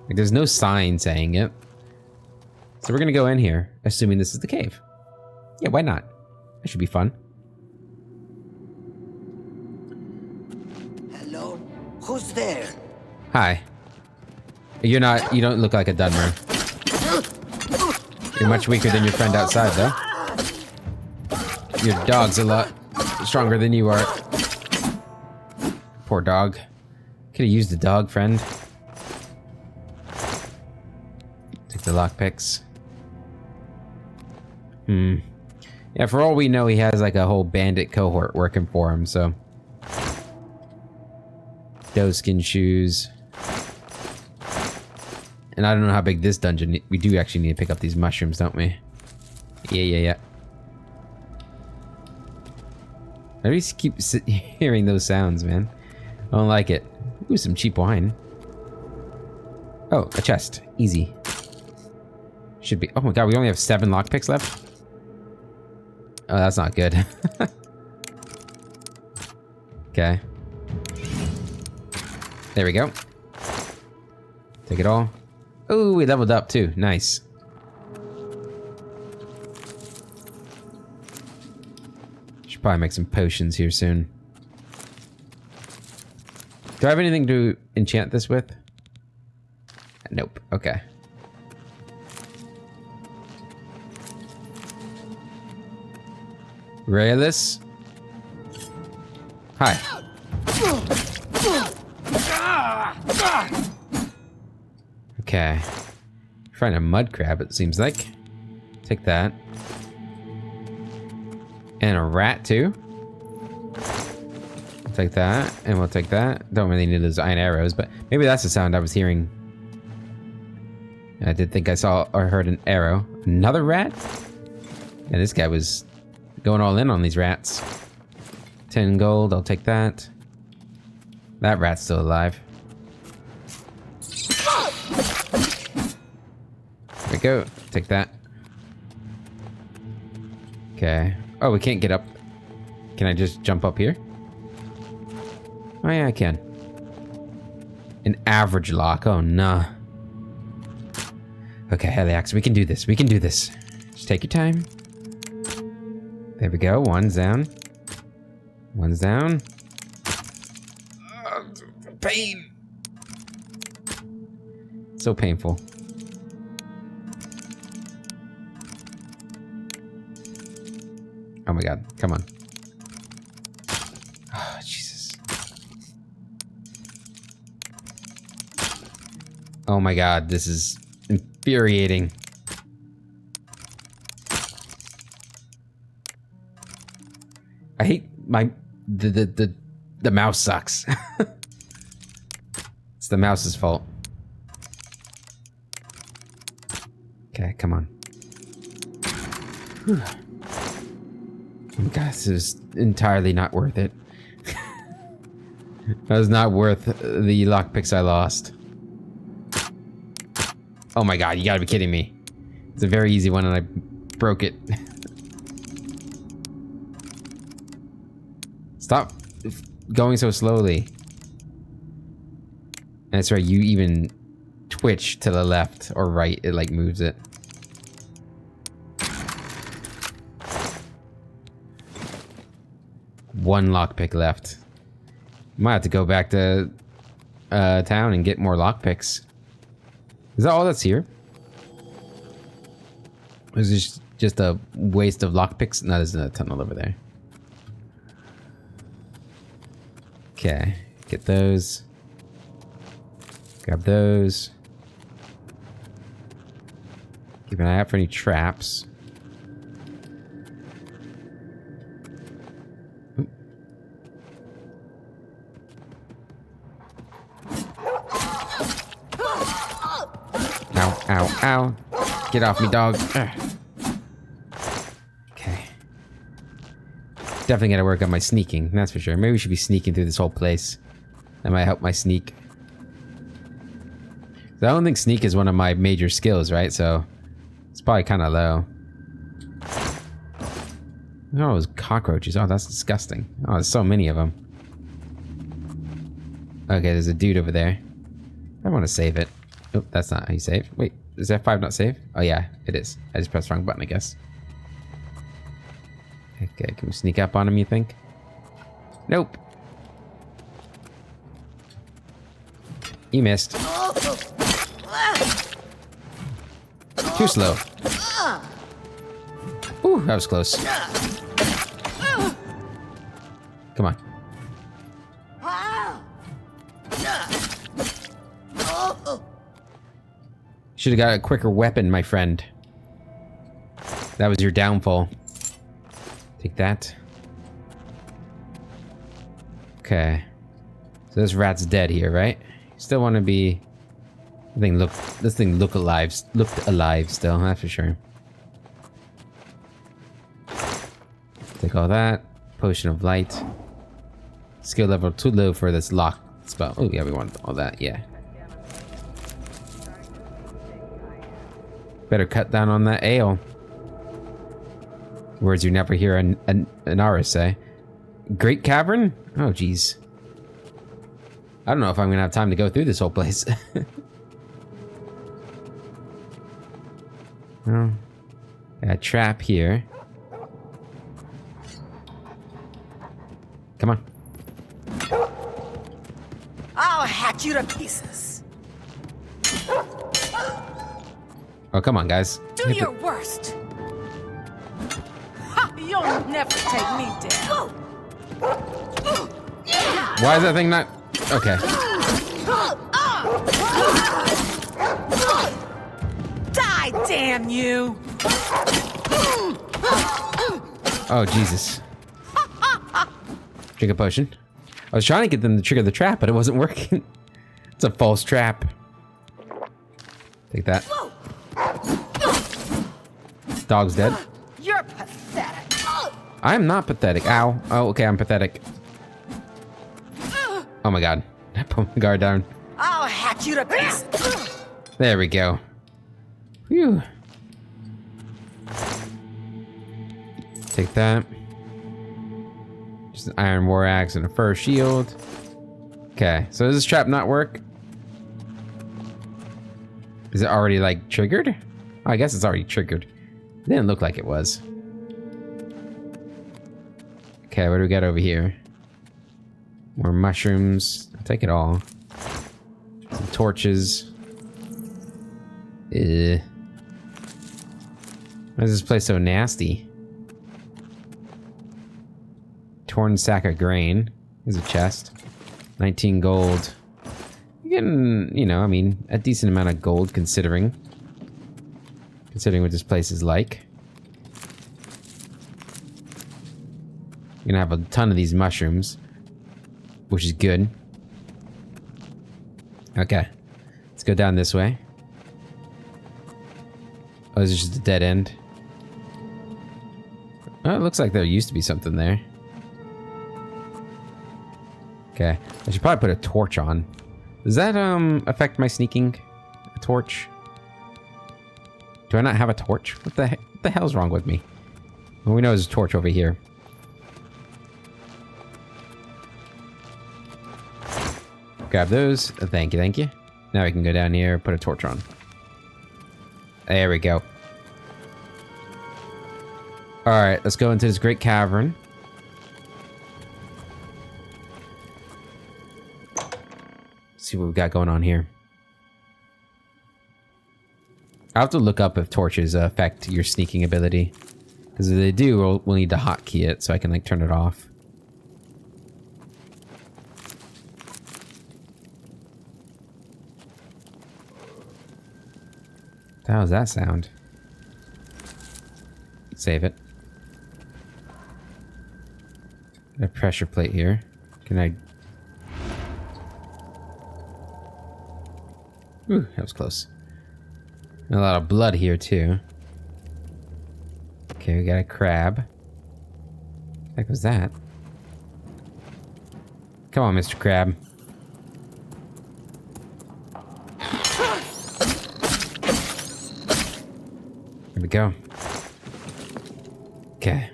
Like, there's no sign saying it. So we're gonna go in here, assuming this is the cave. Yeah, why not? That should be fun. Hello? Who's there? Hi. You don't look like a Dunmer. You're much weaker than your friend outside, though. Your dog's a lot stronger than you are. Poor dog. Could have used the dog, friend. Take the lockpicks. Yeah, for all we know, he has like a whole bandit cohort working for him, so. Doeskin shoes. And I don't know how big this dungeon... We do actually need to pick up these mushrooms, don't we? Yeah. I just keep hearing those sounds, man. I don't like it. Ooh, some cheap wine. Oh, a chest. Easy. Should be... Oh my god, we only have 7 lockpicks left? Oh, that's not good. Okay. There we go. Take it all. Oh, we leveled up too. Nice. Should probably make some potions here soon. Do I have anything to enchant this with? Nope. Okay. Rayless. Hi. Okay. Find a mud crab, it seems like. Take that. And a rat, too. We'll take that, and we'll take that. Don't really need those iron arrows, but maybe that's the sound I was hearing. I did think I saw or heard an arrow. Another rat? Yeah, this guy was going all in on these rats. 10 gold, I'll take that. That rat's still alive. There we go. Take that. Okay. Oh, we can't get up. Can I just jump up here? Oh yeah, I can. An average lock. Oh, nah. Okay, Heliax, we can do this. We can do this. Just take your time. There we go. One's down. One's down. Pain. So painful. Oh my god, come on. Oh, Jesus. Oh my god, this is infuriating. I hate the mouse sucks. It's the mouse's fault. Okay, come on. Whew. Oh god, this is entirely not worth it. That was not worth the lockpicks I lost. Oh my god, you gotta be kidding me. It's a very easy one and I broke it. Stop going so slowly. That's right, you even twitch to the left or right, it like moves it. One lockpick left. Might have to go back to town and get more lockpicks. Is that all that's here? Or is this just a waste of lockpicks? No, there's a tunnel over there. Okay, get those. Grab those. Keep an eye out for any traps. Ow, ow, ow. Get off me, dog. Ugh. Okay. Definitely gotta work on my sneaking, that's for sure. Maybe we should be sneaking through this whole place. That might help my sneak. I don't think sneak is one of my major skills, right? So it's probably kind of low. Look at all those cockroaches. Oh, that's disgusting. Oh, there's so many of them. Okay, there's a dude over there. I want to save it. Oh, that's not how you save. Wait, is F5 not save? Oh yeah, it is. I just pressed the wrong button, I guess. Okay, can we sneak up on him, you think? Nope. You missed. Too slow. Ooh, that was close. Come on. Should have got a quicker weapon, my friend. That was your downfall. Take that. Okay. So this rat's dead here, right? Still want to be... This thing looked alive still, that's for sure. Take all that. Potion of light. Skill level too low for this lock spell. Oh yeah, we want all that, yeah. Better cut down on that ale. Words you never hear an Aris say. Great Cavern? Oh jeez. I don't know if I'm gonna have time to go through this whole place. Well, a trap here. Come on. I'll hack you to pieces. Oh, come on, guys. Do your worst. Ha, you'll never take me down. Why is that thing not... Okay. Die, damn you! Oh, Jesus. Drink a potion. I was trying to get them to trigger the trap, but it wasn't working. It's a false trap. Take that. Dog's dead. You're pathetic. I'm not pathetic. Ow. Oh, okay, I'm pathetic. Oh my god. I put my guard down. I'll hack you to pieces. There we go. Phew. Take that. Just an iron war axe and a fur shield. Okay, so does this trap not work? Is it already like triggered? Oh, I guess it's already triggered. It didn't look like it was. Okay, what do we got over here? More mushrooms. I'll take it all. Some torches. Why is this place so nasty? Torn sack of grain. Here's a chest. 19 gold. You're getting, you know, I mean, a decent amount of gold considering. Considering what this place is like. You're gonna have a ton of these mushrooms. Which is good. Okay. Let's go down this way. Oh, is this just a dead end? Oh, it looks like there used to be something there. Okay. I should probably put a torch on. Does that, affect my sneaking? A torch? Do I not have a torch? What the hell's wrong with me? Well, we know there's a torch over here. Grab those. Thank you, thank you. Now we can go down here, put a torch on. There we go. Alright, let's go into this great cavern. See what we've got going on here. I'll have to look up if torches affect your sneaking ability. Because if they do, we'll need to hotkey it so I can like turn it off. How does that sound? Save it. A pressure plate here. Can I... Ooh, that was close. A lot of blood here too. Okay, we got a crab. What the heck was that? Come on, Mr. Crab. There we go. Okay.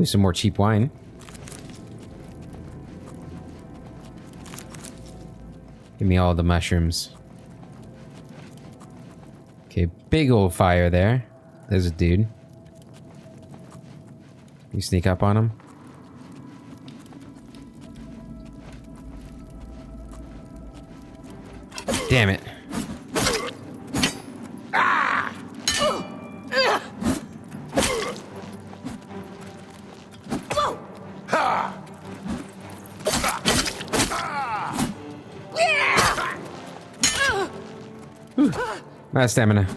Ooh, some more cheap wine. Give me all the mushrooms. Okay, big old fire there. There's a dude. You sneak up on him. Damn it. Ah! My stamina.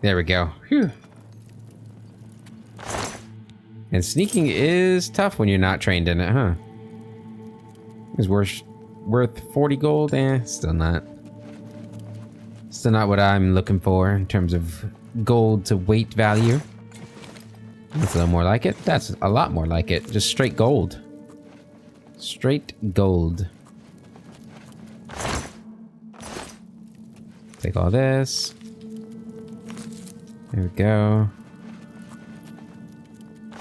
There we go. Phew. And sneaking is tough when you're not trained in it, huh? It's worth 40 gold? Still not. Still not what I'm looking for in terms of gold to weight value. That's a little more like it. That's a lot more like it. Just straight gold. Straight gold. Take all this. There we go.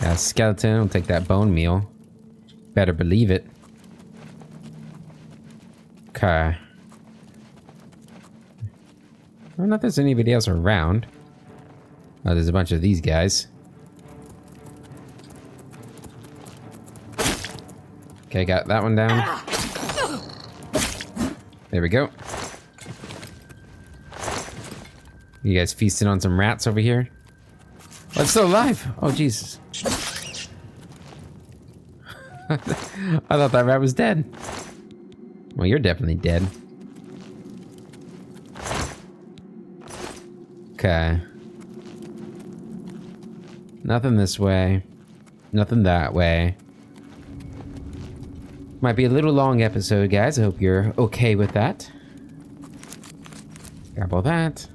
Got a skeleton. We'll take that bone meal. Better believe it. Okay. I don't know if there's anybody else around. Oh, there's a bunch of these guys. Okay, got that one down. There we go. You guys feasting on some rats over here? Oh, it's still alive! Oh, Jesus. I thought that rat was dead. Well, you're definitely dead. Okay. Nothing this way. Nothing that way. Might be a little long episode, guys. I hope you're okay with that. Grab all that.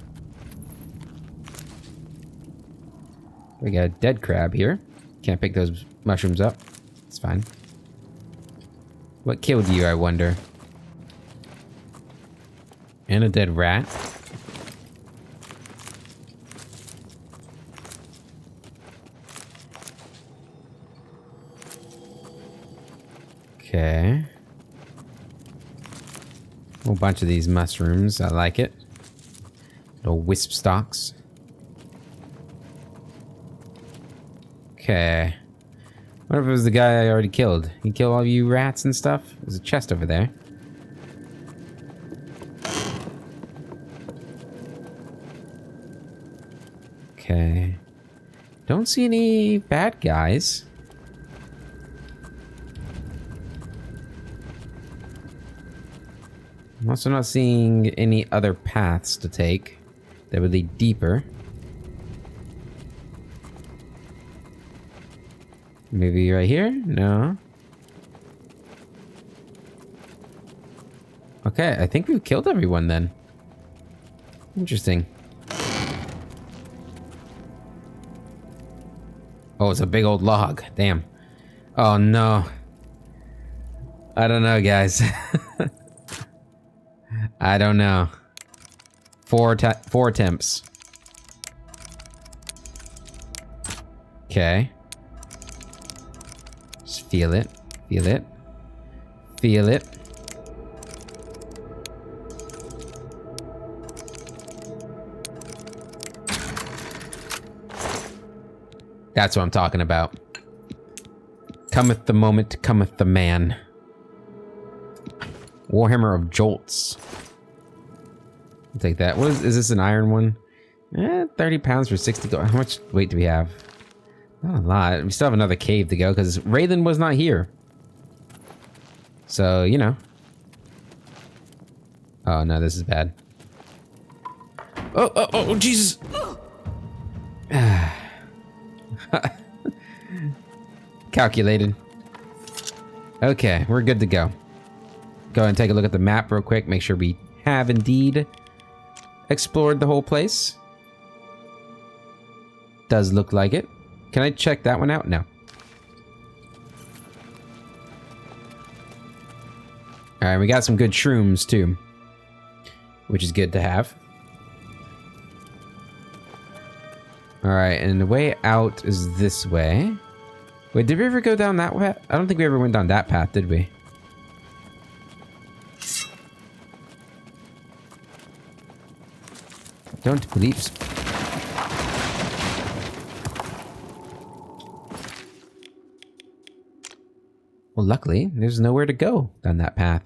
We got a dead crab here. Can't pick those mushrooms up. It's fine. What killed you, I wonder? And a dead rat. Okay. A whole bunch of these mushrooms. I like it. Little wisp stalks. Okay. What if it was the guy I already killed? He killed all you rats and stuff? There's a chest over there. Okay. Don't see any bad guys. I'm also not seeing any other paths to take that would lead deeper. Maybe right here? No. Okay, I think we've killed everyone then. Interesting. Oh, it's a big old log. Damn. Oh no. I don't know, guys. I don't know. Four attempts. Okay. Just feel it. Feel it. Feel it. That's what I'm talking about. Cometh the moment, cometh the man. Warhammer of Jolts. I'll take that. What is this an iron one? 30 pounds for 60 gold. How much weight do we have? Not a lot. We still have another cave to go because Raylan was not here. So, you know. Oh no, this is bad. Oh, Jesus. Calculated. Okay, we're good to go. Go ahead and take a look at the map real quick. Make sure we have indeed explored the whole place. Does look like it. Can I check that one out? No. Alright, we got some good shrooms too. Which is good to have. Alright, and the way out is this way. Wait, did we ever go down that way? I don't think we ever went down that path, did we? Don't believe. Well, luckily, there's nowhere to go down that path.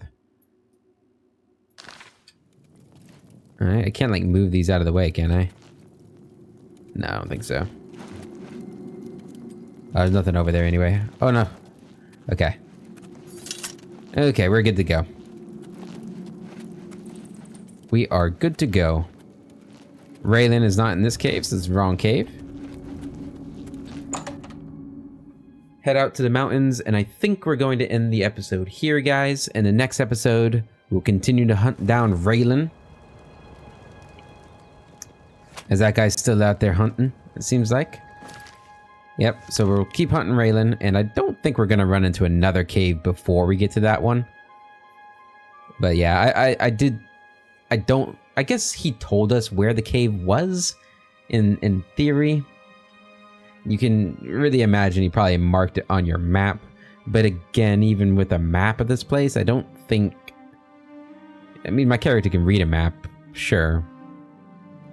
Alright, I can't, like, move these out of the way, can I? No, I don't think so. Oh, there's nothing over there anyway. Oh, no. Okay. Okay, we're good to go. we are good to go. Raylan is not in this cave, so it's the wrong cave. Head out to the mountains, and I think we're going to end the episode here, guys. In the next episode, we'll continue to hunt down Raylan. As that guy's still out there hunting, it seems like. Yep, so we'll keep hunting Raylan, and I don't think we're going to run into another cave before we get to that one. But yeah, I guess he told us where the cave was, in theory. You can really imagine he probably marked it on your map. But again, even with a map of this place, I don't think... I mean, my character can read a map, sure.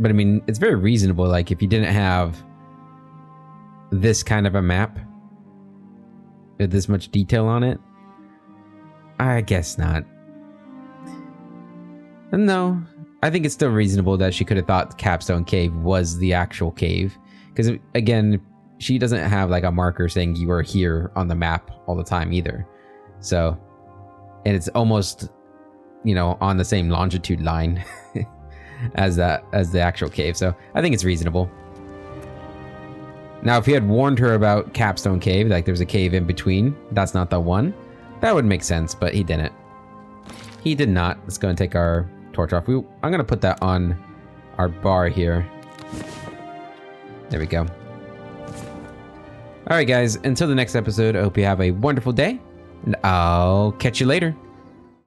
But I mean, it's very reasonable, like, if you didn't have this kind of a map with this much detail on it, I guess not. And no, I think it's still reasonable that she could have thought Capstone Cave was the actual cave. Because, again, she doesn't have, like, a marker saying you are here on the map all the time either. So, and it's almost, you know, on the same longitude line as the actual cave. So, I think it's reasonable. Now, if he had warned her about Capstone Cave, like there's a cave in between, that's not the one, that would make sense, but he didn't. He did not. Let's go and take our torch off. I'm going to put that on our bar here. There we go. Alright guys, until the next episode, I hope you have a wonderful day, and I'll catch you later.